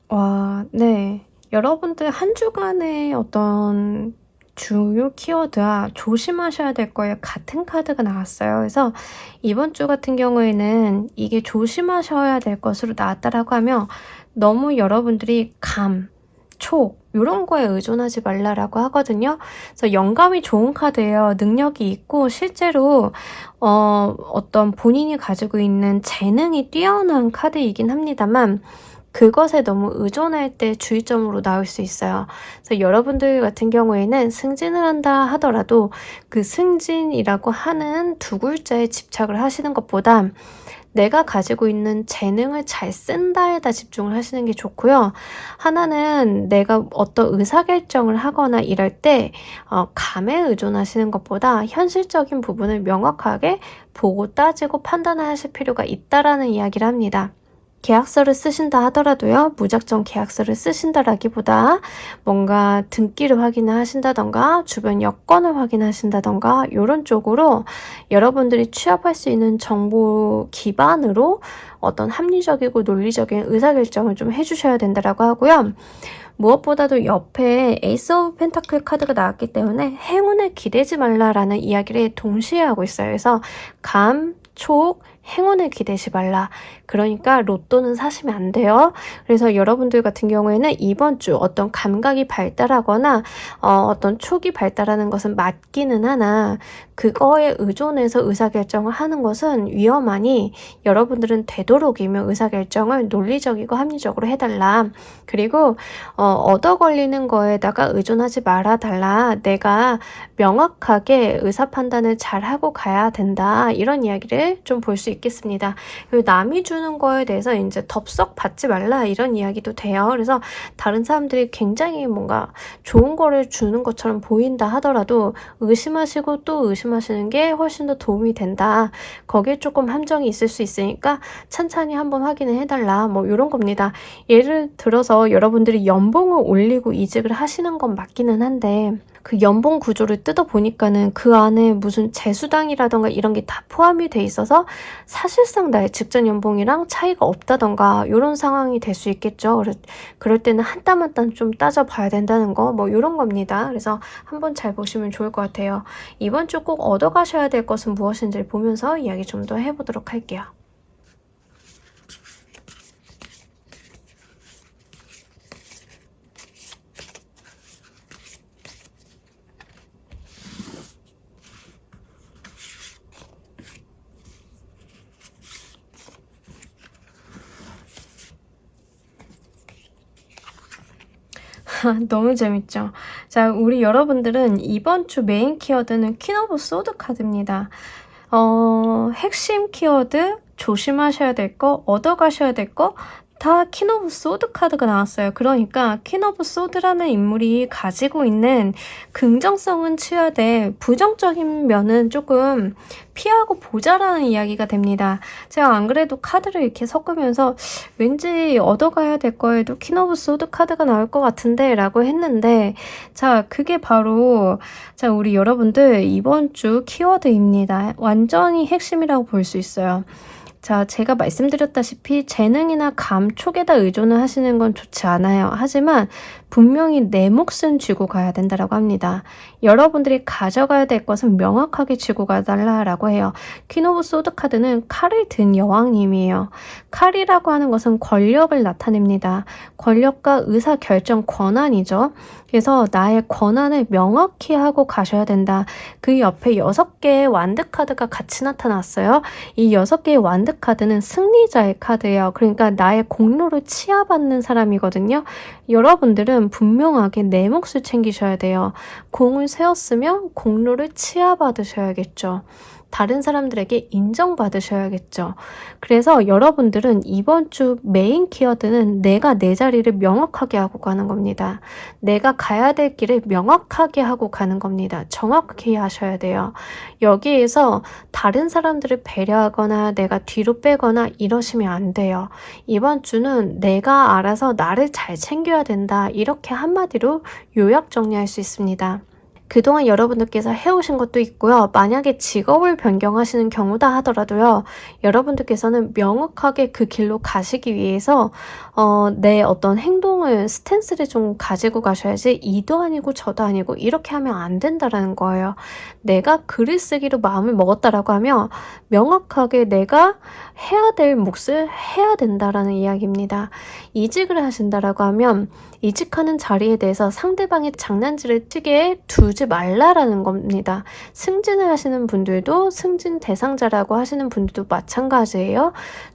와, 네. 여러분들 한 주간의 어떤 주요 키워드와 조심하셔야 될 거에 같은 카드가 나왔어요. 그래서 이번 주 같은 경우에는 이게 조심하셔야 될 것으로 나왔다라고 하면 너무 여러분들이 감, 촉 이런 거에 의존하지 말라라고 하거든요. 그래서 영감이 좋은 카드예요. 능력이 있고 실제로 어떤 본인이 가지고 있는 재능이 뛰어난 카드이긴 합니다만 그것에 너무 의존할 때 주의점으로 나올 수 있어요. 그래서 여러분들 같은 경우에는 승진을 한다 하더라도 그 승진이라고 하는 두 글자에 집착을 하시는 것보다 내가 가지고 있는 재능을 잘 쓴다에다 집중을 하시는 게 좋고요. 하나는 내가 어떤 의사결정을 하거나 이럴 때 감에 의존하시는 것보다 현실적인 부분을 명확하게 보고 따지고 판단을 하실 필요가 있다라는 이야기를 합니다. 계약서를 쓰신다 하더라도요. 무작정 계약서를 쓰신다라기보다 뭔가 등기를 확인을 하신다던가 주변 여건을 확인하신다던가 이런 쪽으로 여러분들이 취합할 수 있는 정보 기반으로 어떤 합리적이고 논리적인 의사결정을 좀 해주셔야 된다라고 하고요. 무엇보다도 옆에 에이스 오브 펜타클 카드가 나왔기 때문에 행운을 기대지 말라라는 이야기를 동시에 하고 있어요. 그래서 감, 촉, 행운을 기대지 말라. 그러니까 로또는 사시면 안 돼요. 그래서 여러분들 같은 경우에는 이번 주 어떤 감각이 발달하거나 어떤 촉이 발달하는 것은 맞기는 하나 그거에 의존해서 의사결정을 하는 것은 위험하니 여러분들은 되도록이면 의사결정을 논리적이고 합리적으로 해달라. 그리고 얻어 걸리는 거에다가 의존하지 말아달라. 내가 명확하게 의사판단을 잘하고 가야 된다. 이런 이야기를 좀 볼 수 있겠습니다. 그리고 남이 주는 거에 대해서 이제 덥석 받지 말라 이런 이야기도 돼요. 그래서 다른 사람들이 굉장히 뭔가 좋은 거를 주는 것처럼 보인다 하더라도 의심하시고 또 의심하시는 게 훨씬 더 도움이 된다. 거기에 조금 함정이 있을 수 있으니까 찬찬히 한번 확인을 해달라. 뭐 이런 겁니다. 예를 들어서 여러분들이 연봉을 올리고 이직을 하시는 건 맞기는 한데 그 연봉 구조를 뜯어보니까는 그 안에 무슨 재수당이라던가 이런 게 다 포함이 돼 있어서 사실상 나의 직전 연봉이랑 차이가 없다던가 이런 상황이 될 수 있겠죠. 그럴 때는 한 땀 한 땀 좀 따져봐야 된다는 거 뭐 이런 겁니다. 그래서 한번 잘 보시면 좋을 것 같아요. 이번 주 꼭 얻어가셔야 될 것은 무엇인지를 보면서 이야기 좀 더 해보도록 할게요. 너무 재밌죠? 자, 우리 여러분들은 이번 주 메인 키워드는 퀸 오브 소드 카드입니다. 핵심 키워드, 조심하셔야 될 거, 얻어가셔야 될 거, 다 퀸 오브 소드 카드가 나왔어요. 그러니까 퀸 오브 소드라는 인물이 가지고 있는 긍정성은 치하되 부정적인 면은 조금 피하고 보자라는 이야기가 됩니다. 제가 안 그래도 카드를 이렇게 섞으면서 왠지 얻어가야 될 거에도 퀸 오브 소드 카드가 나올 것 같은데 라고 했는데 자 그게 바로 자 우리 여러분들 이번 주 키워드입니다. 완전히 핵심이라고 볼 수 있어요. 자, 제가 말씀드렸다시피 재능이나 감촉에다 의존을 하시는 건 좋지 않아요. 하지만 분명히 내 몫은 쥐고 가야 된다라고 합니다. 여러분들이 가져가야 될 것은 명확하게 쥐고 가달라라고 해요. 퀸 오브 소드 카드는 칼을 든 여왕님이에요. 칼이라고 하는 것은 권력을 나타냅니다. 권력과 의사결정 권한이죠. 그래서 나의 권한을 명확히 하고 가셔야 된다. 그 옆에 6개의 완드 카드가 같이 나타났어요. 이 6개의 완드 카드는 승리자의 카드예요. 그러니까 나의 공로를 치하받는 사람이거든요. 여러분들은 분명하게 내 몫을 챙기셔야 돼요. 공을 세웠으면 공로를 치하받으셔야겠죠. 다른 사람들에게 인정받으셔야겠죠. 그래서 여러분들은 이번 주 메인 키워드는 내가 내 자리를 명확하게 하고 가는 겁니다. 내가 가야 될 길을 명확하게 하고 가는 겁니다. 정확히 하셔야 돼요. 여기에서 다른 사람들을 배려하거나 내가 뒤로 빼거나 이러시면 안 돼요. 이번 주는 내가 알아서 나를 잘 챙겨야 된다. 이렇게 한마디로 요약 정리할 수 있습니다. 그동안 여러분들께서 해오신 것도 있고요. 만약에 직업을 변경하시는 경우다 하더라도요. 여러분들께서는 명확하게 그 길로 가시기 위해서 내 어떤 행동을 스탠스를 좀 가지고 가셔야지 이도 아니고 저도 아니고 이렇게 하면 안 된다라는 거예요. 내가 글을 쓰기로 마음을 먹었다라고 하면 명확하게 내가 해야 될 몫을 해야 된다라는 이야기입니다. 이직을 하신다라고 하면 이직하는 자리에 대해서 상대방의 장난질을 치게 두지 말라라는 겁니다. 승진을 하시는 분들도 승진 대상자라고 하시는 분들도 마찬가지예요.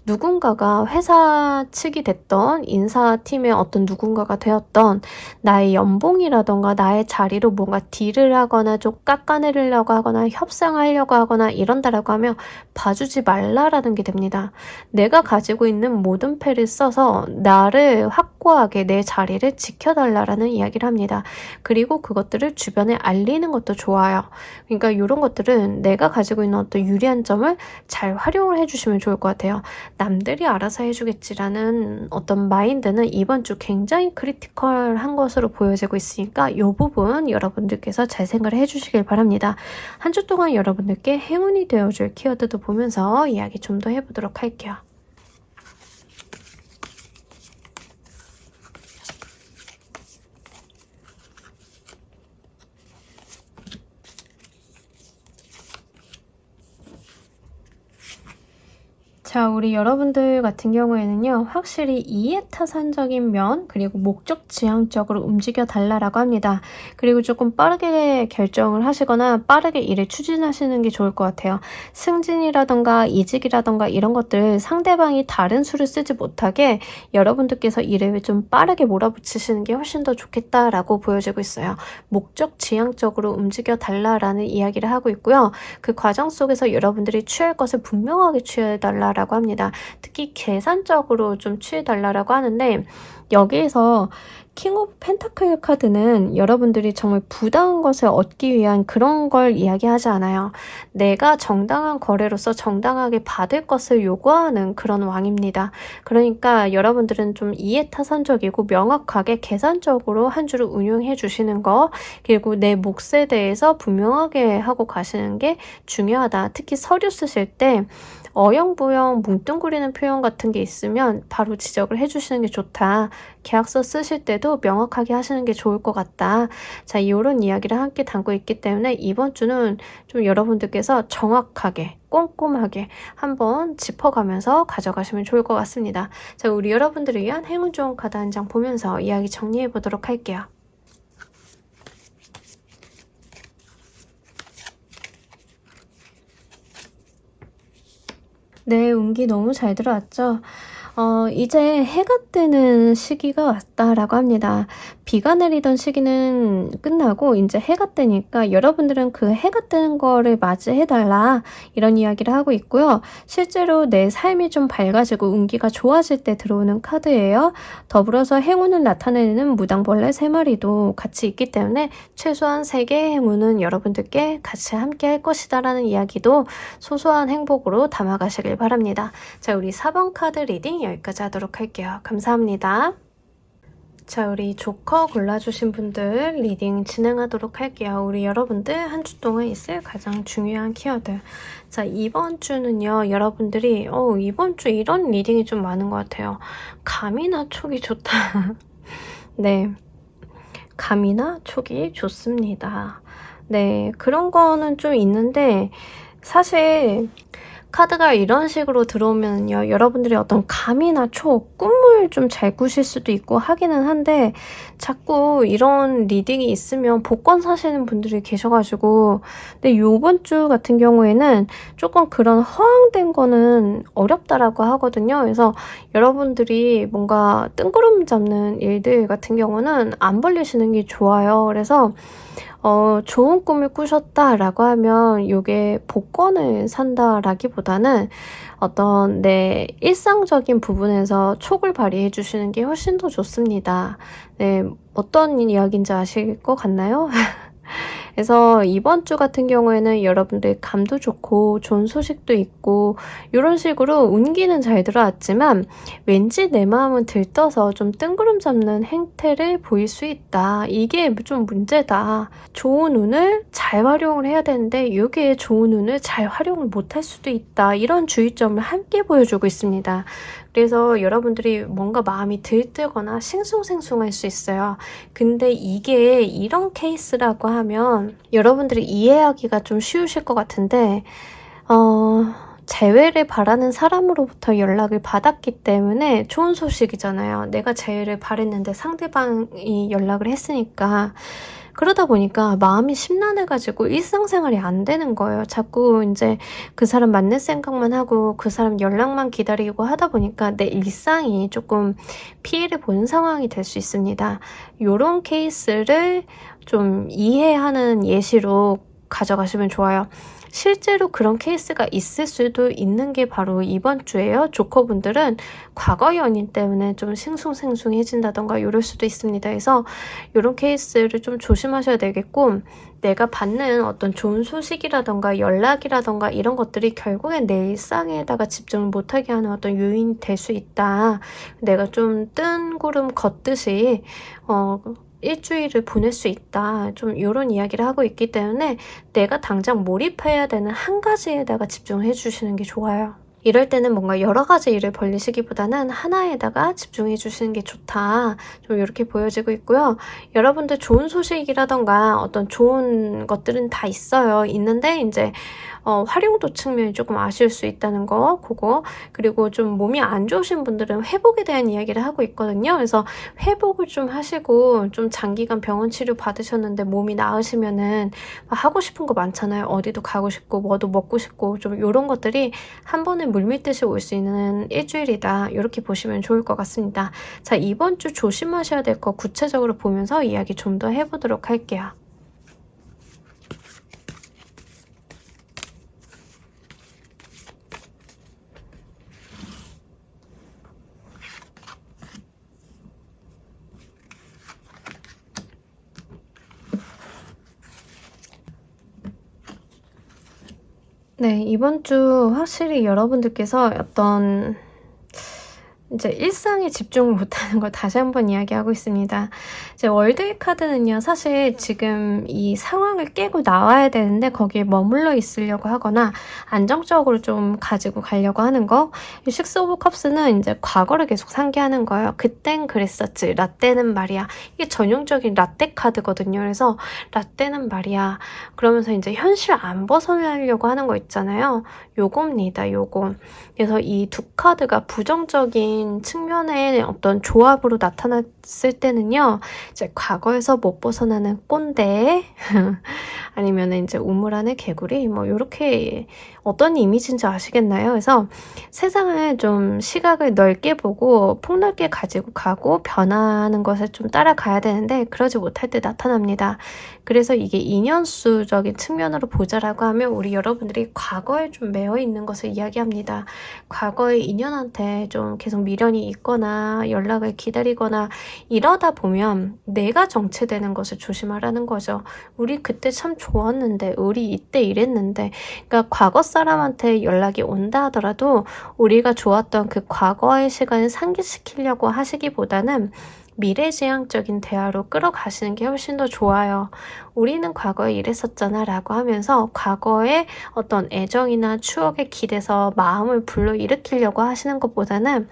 누군가가 회사 측이 됐던 인사팀의 어떤 누군가가 되었던 나의 연봉이라던가 나의 자리로 뭔가 딜을 하거나 좀 깎아내리려고 하거나 협상하려고 하거나 이런다라고 하면 봐주지 말라라는 게 됩니다. 내가 가지고 있는 모든 패를 써서 나를 확고하게 내 자리를 지켜달라라는 이야기를 합니다. 그리고 그것들을 주변에 알리는 것도 좋아요. 그러니까 이런 것들은 내가 가지고 있는 어떤 유리한 점을 잘 활용을 해주시면 좋을 것 같아요. 남들이 알아서 해주겠지라는 어떤 마인드는 이번 주 굉장히 크리티컬한 것으로 보여지고 있으니까 이 부분 여러분들께서 잘 생각을 해주시길 바랍니다. 한 주 동안 여러분들께 행운이 되어줄 키워드도 보면서 이야기 좀 더 해보도록 할게요. 자, 우리 여러분들 같은 경우에는요, 확실히 이해타산적인 면, 그리고 목적 지향적으로 움직여 달라라고 합니다. 그리고 조금 빠르게 결정을 하시거나 빠르게 일을 추진하시는 게 좋을 것 같아요. 승진이라던가 이직이라던가 이런 것들 상대방이 다른 수를 쓰지 못하게 여러분들께서 일을 좀 빠르게 몰아붙이시는 게 훨씬 더 좋겠다라고 보여지고 있어요. 목적 지향적으로 움직여 달라라는 이야기를 하고 있고요. 그 과정 속에서 여러분들이 취할 것을 분명하게 취해달라라고 합니다. 특히 계산적으로 좀 취해달라고 하는데 여기에서 킹 오브 펜타클 카드는 여러분들이 정말 부당한 것을 얻기 위한 그런 걸 이야기하지 않아요. 내가 정당한 거래로서 정당하게 받을 것을 요구하는 그런 왕입니다. 그러니까 여러분들은 좀 이해타산적이고 명확하게 계산적으로 한 주를 운용해 주시는 거, 그리고 내 몫에 대해서 분명하게 하고 가시는 게 중요하다. 특히 서류 쓰실 때 어영부영 뭉뚱그리는 표현 같은 게 있으면 바로 지적을 해주시는 게 좋다. 계약서 쓰실 때도 명확하게 하시는 게 좋을 것 같다. 자, 이런 이야기를 함께 담고 있기 때문에 이번 주는 좀 여러분들께서 정확하게 꼼꼼하게 한번 짚어가면서 가져가시면 좋을 것 같습니다. 자, 우리 여러분들을 위한 행운 좋은 카드 한 장 보면서 이야기 정리해 보도록 할게요. 네, 운기 너무 잘 들어왔죠? 이제 해가 뜨는 시기가 왔다라고 합니다. 비가 내리던 시기는 끝나고 이제 해가 뜨니까 여러분들은 그 해가 뜨는 거를 맞이해달라 이런 이야기를 하고 있고요. 실제로 내 삶이 좀 밝아지고 운기가 좋아질 때 들어오는 카드예요. 더불어서 행운을 나타내는 무당벌레 3마리도 같이 있기 때문에 최소한 3개의 행운은 여러분들께 같이 함께 할 것이다 라는 이야기도 소소한 행복으로 담아가시길 바랍니다. 자, 우리 4번 카드 리딩 여기까지 하도록 할게요. 감사합니다. 자, 우리 조커 골라주신 분들 리딩 진행하도록 할게요. 우리 여러분들 한 주 동안 있을 가장 중요한 키워드. 자, 이번 주는요, 여러분들이 이번 주 이런 리딩이 좀 많은 것 같아요. 감이나 촉이 좋다. 네, 감이나 촉이 좋습니다. 네, 그런 거는 좀 있는데 사실 카드가 이런 식으로 들어오면요, 여러분들이 어떤 감이나 촉, 꿈을 좀 잘 꾸실 수도 있고 하기는 한데 자꾸 이런 리딩이 있으면 복권 사시는 분들이 계셔가지고, 근데 요번 주 같은 경우에는 조금 그런 허황된 거는 어렵다라고 하거든요. 그래서 여러분들이 뭔가 뜬구름 잡는 일들 같은 경우는 안 벌리시는 게 좋아요. 그래서 좋은 꿈을 꾸셨다라고 하면 이게 복권을 산다라기보다는 어떤 내 일상적인 부분에서 촉을 발휘해 주시는 게 훨씬 더 좋습니다. 네, 어떤 이야기인지 아실 것 같나요? 그래서 이번 주 같은 경우에는 여러분들 감도 좋고 좋은 소식도 있고 이런 식으로 운기는 잘 들어왔지만 왠지 내 마음은 들떠서 좀 뜬구름 잡는 행태를 보일 수 있다. 이게 좀 문제다. 좋은 운을 잘 활용을 해야 되는데 이게 좋은 운을 잘 활용을 못할 수도 있다. 이런 주의점을 함께 보여주고 있습니다. 그래서 여러분들이 뭔가 마음이 들뜨거나 싱숭생숭할 수 있어요. 근데 이게 이런 케이스라고 하면 여러분들이 이해하기가 좀 쉬우실 것 같은데 재회를 바라는 사람으로부터 연락을 받았기 때문에 좋은 소식이잖아요. 내가 재회를 바랬는데 상대방이 연락을 했으니까. 그러다 보니까 마음이 심란해가지고 일상생활이 안 되는 거예요. 자꾸 이제 그 사람 만날 생각만 하고 그 사람 연락만 기다리고 하다 보니까 내 일상이 조금 피해를 보는 상황이 될 수 있습니다. 이런 케이스를 좀 이해하는 예시로 가져가시면 좋아요. 실제로 그런 케이스가 있을 수도 있는 게 바로 이번 주예요. 조커분들은 과거 연인 때문에 좀 싱숭생숭해진다던가 이럴 수도 있습니다. 그래서 이런 케이스를 좀 조심하셔야 되겠고, 내가 받는 어떤 좋은 소식이라던가 연락이라던가 이런 것들이 결국엔 내 일상에다가 집중을 못하게 하는 어떤 요인이 될 수 있다. 내가 좀 뜬 구름 걷듯이 일주일을 보낼 수 있다. 좀 이런 이야기를 하고 있기 때문에 내가 당장 몰입해야 되는 한 가지에다가 집중을 해주시는 게 좋아요. 이럴 때는 뭔가 여러 가지 일을 벌리시기보다는 하나에다가 집중해 주시는 게 좋다. 좀 이렇게 보여지고 있고요. 여러분들 좋은 소식이라던가 어떤 좋은 것들은 다 있어요. 있는데 이제 활용도 측면이 조금 아쉬울 수 있다는 거, 그거. 그리고 좀 몸이 안 좋으신 분들은 회복에 대한 이야기를 하고 있거든요. 그래서 회복을 좀 하시고 좀 장기간 병원 치료 받으셨는데 몸이 나으시면은 하고 싶은 거 많잖아요. 어디도 가고 싶고 뭐도 먹고 싶고 좀 이런 것들이 한 번에 물밀듯이 올 수 있는 일주일이다. 이렇게 보시면 좋을 것 같습니다. 자, 이번 주 조심하셔야 될 거 구체적으로 보면서 이야기 좀 더 해보도록 할게요. 네, 이번 주 확실히 여러분들께서 어떤 이제 일상에 집중을 못하는 걸 다시 한번 이야기하고 있습니다. 이제 월드의 카드는요, 사실 지금 이 상황을 깨고 나와야 되는데 거기에 머물러 있으려고 하거나 안정적으로 좀 가지고 가려고 하는 거. 이 식스 오브 컵스는 이제 과거를 계속 상기하는 거예요. 그땐 그랬었지. 라떼는 말이야. 이게 전형적인 라떼 카드거든요. 그래서 라떼는 말이야. 그러면서 이제 현실 안 벗어나려고 하는 거 있잖아요. 요겁니다. 요거. 그래서 이 두 카드가 부정적인 측면의 어떤 조합으로 나타났을 때는요, 이제 과거에서 못 벗어나는 꼰대, 아니면 이제 우물 안의 개구리, 뭐, 요렇게 어떤 이미지인지 아시겠나요? 그래서 세상을 좀 시각을 넓게 보고 폭넓게 가지고 가고 변하는 것을 좀 따라가야 되는데, 그러지 못할 때 나타납니다. 그래서 이게 인연수적인 측면으로 보자라고 하면 우리 여러분들이 과거에 좀 매여 있는 것을 이야기합니다. 과거의 인연한테 좀 계속 미련이 있거나 연락을 기다리거나 이러다 보면 내가 정체되는 것을 조심하라는 거죠. 우리 그때 참 좋았는데, 우리 이때 이랬는데, 그러니까 과거 사람한테 연락이 온다 하더라도 우리가 좋았던 그 과거의 시간을 상기시키려고 하시기보다는 미래지향적인 대화로 끌어가시는 게 훨씬 더 좋아요. 우리는 과거에 이랬었잖아 라고 하면서 과거의 어떤 애정이나 추억에 기대서 마음을 불러일으키려고 하시는 것보다는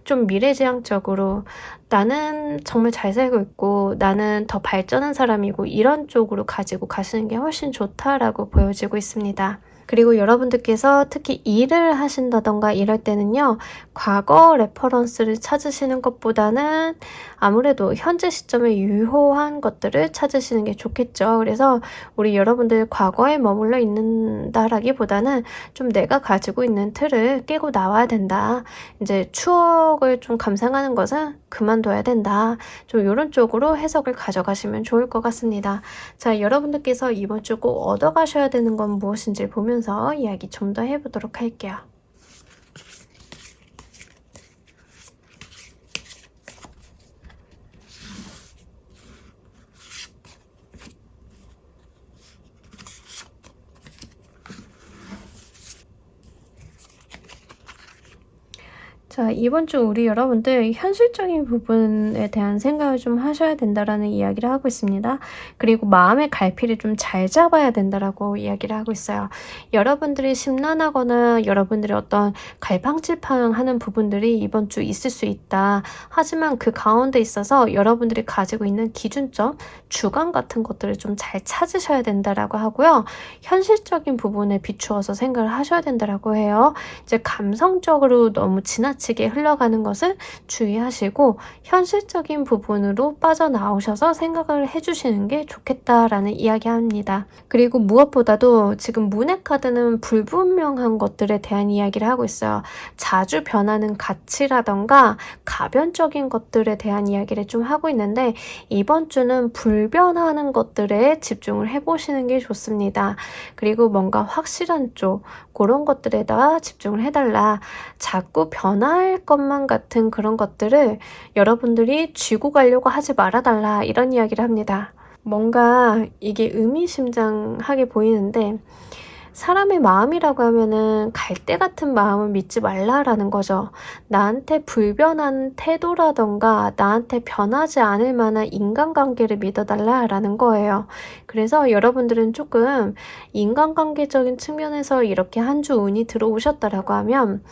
좀 미래지향적으로 나는 정말 잘 살고 있고 나는 더 발전한 사람이고 이런 쪽으로 가지고 가시는 게 훨씬 좋다라고 보여지고 있습니다. 그리고 여러분들께서 특히 일을 하신다던가 이럴 때는요, 과거 레퍼런스를 찾으시는 것보다는 아무래도 현재 시점에 유효한 것들을 찾으시는 게 좋겠죠. 그래서 우리 여러분들 과거에 머물러 있는다라기보다는 좀 내가 가지고 있는 틀을 깨고 나와야 된다. 이제 추억을 좀 감상하는 것은 그만둬야 된다. 좀 이런 쪽으로 해석을 가져가시면 좋을 것 같습니다. 자, 여러분들께서 이번 주 꼭 얻어가셔야 되는 건 무엇인지 보면서 이야기 좀 더 해보도록 할게요. 자, 이번 주 우리 여러분들 현실적인 부분에 대한 생각을 좀 하셔야 된다라는 이야기를 하고 있습니다. 그리고 마음의 갈피를 좀 잘 잡아야 된다라고 이야기를 하고 있어요. 여러분들이 심란하거나 여러분들이 어떤 갈팡질팡하는 부분들이 이번 주 있을 수 있다. 하지만 그 가운데 있어서 여러분들이 가지고 있는 기준점, 주관 같은 것들을 좀 잘 찾으셔야 된다라고 하고요. 현실적인 부분에 비추어서 생각을 하셔야 된다라고 해요. 이제 감성적으로 너무 지나치게 흘러가는 것을 주의하시고 현실적인 부분으로 빠져나오셔서 생각을 해주시는 게 좋겠다라는 이야기합니다. 그리고 무엇보다도 지금 문의 카드는 불분명한 것들에 대한 이야기를 하고 있어요. 자주 변하는 가치라던가 가변적인 것들에 대한 이야기를 좀 하고 있는데 이번 주는 불변하는 것들에 집중을 해보시는 게 좋습니다. 그리고 뭔가 확실한 쪽 그런 것들에다 집중을 해달라. 자꾸 변할 것만 같은 그런 것들을 여러분들이 쥐고 가려고 하지 말아달라 이런 이야기를 합니다. 뭔가 이게 의미심장하게 보이는데 사람의 마음이라고 하면은 갈대 같은 마음을 믿지 말라라는 거죠. 나한테 불변한 태도라던가 나한테 변하지 않을 만한 인간관계를 믿어달라라는 거예요. 그래서 여러분들은 조금 인간관계적인 측면에서 이렇게 한 주 운이 들어오셨다라고 하면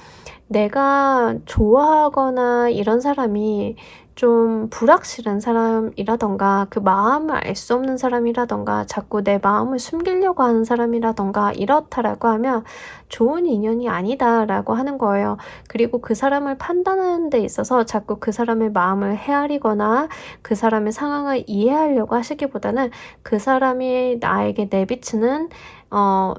내가 좋아하거나 이런 사람이 좀 불확실한 사람이라던가 그 마음을 알 수 없는 사람이라던가 자꾸 내 마음을 숨기려고 하는 사람이라던가 이렇다라고 하면 좋은 인연이 아니다라고 하는 거예요. 그리고 그 사람을 판단하는 데 있어서 자꾸 그 사람의 마음을 헤아리거나 그 사람의 상황을 이해하려고 하시기보다는 그 사람이 나에게 내비치는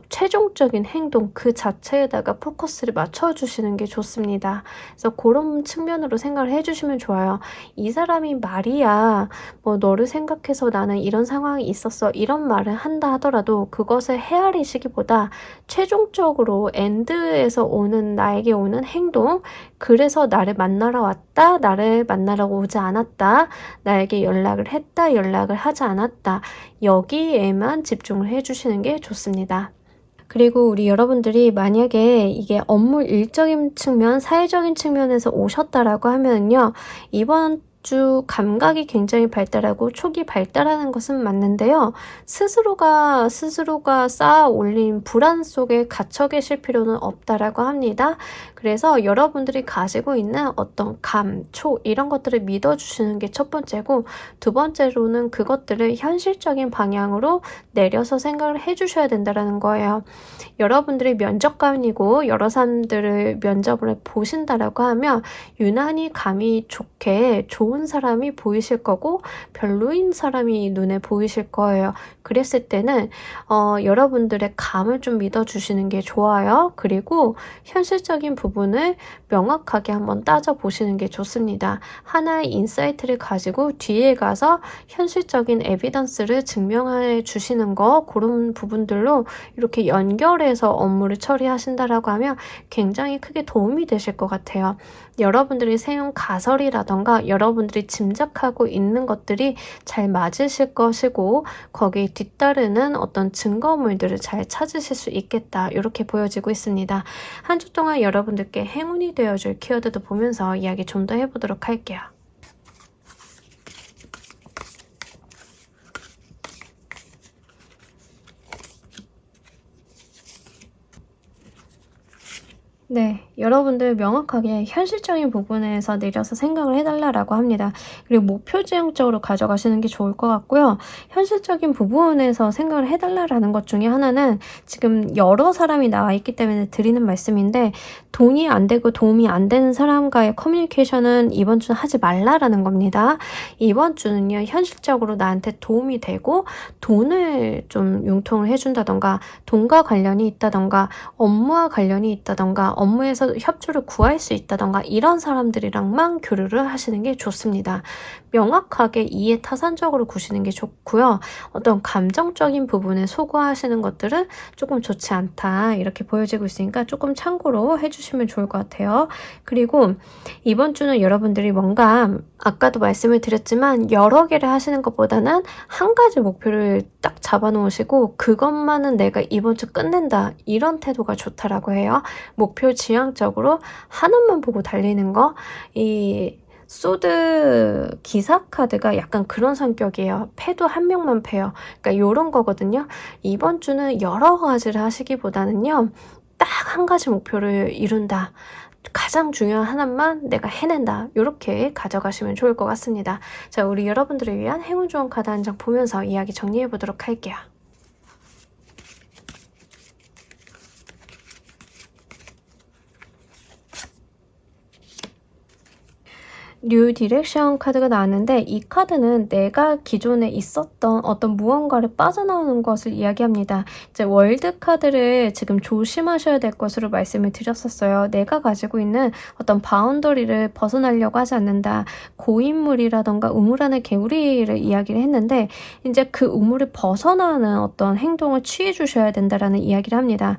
최종적인 행동 그 자체에다가 포커스를 맞춰주시는 게 좋습니다. 그래서 그런 측면으로 생각을 해주시면 좋아요. 이 사람이 말이야 뭐 너를 생각해서 나는 이런 상황이 있었어 이런 말을 한다 하더라도 그것을 헤아리시기보다 최종적으로 엔드에서 오는 나에게 오는 행동 그래서 나를 만나러 왔다 나를 만나러 오지 않았다 나에게 연락을 했다 연락을 하지 않았다 여기에만 집중을 해주시는 게 좋습니다. 그리고 우리 여러분들이 만약에 이게 업무 일적인 측면, 사회적인 측면에서 오셨다라고 하면요. 이번 주 감각이 굉장히 발달하고 촉이 발달하는 것은 맞는데요. 스스로가 쌓아 올린 불안 속에 갇혀 계실 필요는 없다라고 합니다. 그래서 여러분들이 가지고 있는 어떤 감, 촉 이런 것들을 믿어주시는 게 첫 번째고 두 번째로는 그것들을 현실적인 방향으로 내려서 생각을 해주셔야 된다는 거예요. 여러분들이 면접관이고 여러 사람들을 면접을 보신다라고 하면 유난히 감이 좋게 좋은 사람이 보이실 거고 별로인 사람이 눈에 보이실 거예요. 그랬을 때는 여러분들의 감을 좀 믿어주시는 게 좋아요. 그리고 현실적인 부분을 명확하게 한번 따져보시는 게 좋습니다. 하나의 인사이트를 가지고 뒤에 가서 현실적인 에비던스를 증명해 주시는 거 그런 부분들로 이렇게 연결해서 업무를 처리하신다라고 하면 굉장히 크게 도움이 되실 것 같아요. 여러분들이 세운 가설이라던가 여러분들이 짐작하고 있는 것들이 잘 맞으실 것이고 거기에 뒤따르는 어떤 증거물들을 잘 찾으실 수 있겠다 이렇게 보여지고 있습니다. 한 주 동안 여러분들께 행운이 되어줄 키워드도 보면서 이야기 좀 더 해보도록 할게요. 네, 여러분들 명확하게 현실적인 부분에서 내려서 생각을 해달라고 합니다. 그리고 목표 지향적으로 가져가시는 게 좋을 것 같고요. 현실적인 부분에서 생각을 해달라는 것 중에 하나는 지금 여러 사람이 나와 있기 때문에 드리는 말씀인데 돈이 안 되고 도움이 안 되는 사람과의 커뮤니케이션은 이번 주는 하지 말라라는 겁니다. 이번 주는요, 현실적으로 나한테 도움이 되고 돈을 좀 융통을 해준다던가 돈과 관련이 있다던가 업무와 관련이 있다던가 업무에서 협조를 구할 수 있다던가 이런 사람들이랑만 교류를 하시는 게 좋습니다. 명확하게 이해타산적으로 구시는 게 좋고요. 어떤 감정적인 부분에 소구하시는 것들은 조금 좋지 않다 이렇게 보여지고 있으니까 조금 참고로 해주시면 좋을 것 같아요. 그리고 이번 주는 여러분들이 뭔가 아까도 말씀을 드렸지만 여러 개를 하시는 것보다는 한 가지 목표를 딱 잡아놓으시고 그것만은 내가 이번 주 끝낸다 이런 태도가 좋다라고 해요. 목표 지향적으로 하나만 보고 달리는 거. 이 소드 기사 카드가 약간 그런 성격이에요. 패도 한 명만 패요. 그러니까 요런 거거든요. 이번 주는 여러 가지를 하시기보다는요. 딱 한 가지 목표를 이룬다. 가장 중요한 하나만 내가 해낸다. 이렇게 가져가시면 좋을 것 같습니다. 자, 우리 여러분들을 위한 행운 좋은 카드 한 장 보면서 이야기 정리해 보도록 할게요. 뉴 디렉션 카드가 나왔는데 이 카드는 내가 기존에 있었던 어떤 무언가를 빠져나오는 것을 이야기합니다. 이제 월드 카드를 지금 조심하셔야 될 것으로 말씀을 드렸었어요. 내가 가지고 있는 어떤 바운더리를 벗어나려고 하지 않는다. 고인물이라던가 우물 안의 개구리를 이야기를 했는데 이제 그 우물을 벗어나는 어떤 행동을 취해 주셔야 된다라는 이야기를 합니다.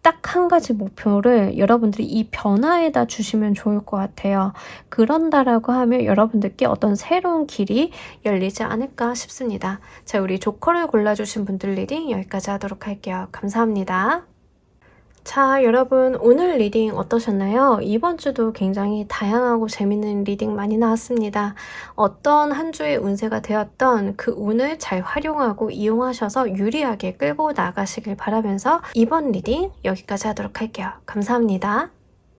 딱 한 가지 목표를 여러분들이 이 변화에다 주시면 좋을 것 같아요. 그런다라고 하면 여러분들께 어떤 새로운 길이 열리지 않을까 싶습니다. 자, 우리 조커를 골라주신 분들 리딩 여기까지 하도록 할게요. 감사합니다. 자, 여러분 오늘 리딩 어떠셨나요? 이번 주도 굉장히 다양하고 재밌는 리딩 많이 나왔습니다. 어떤 한 주의 운세가 되었던 그 운을 잘 활용하고 이용하셔서 유리하게 끌고 나가시길 바라면서 이번 리딩 여기까지 하도록 할게요. 감사합니다.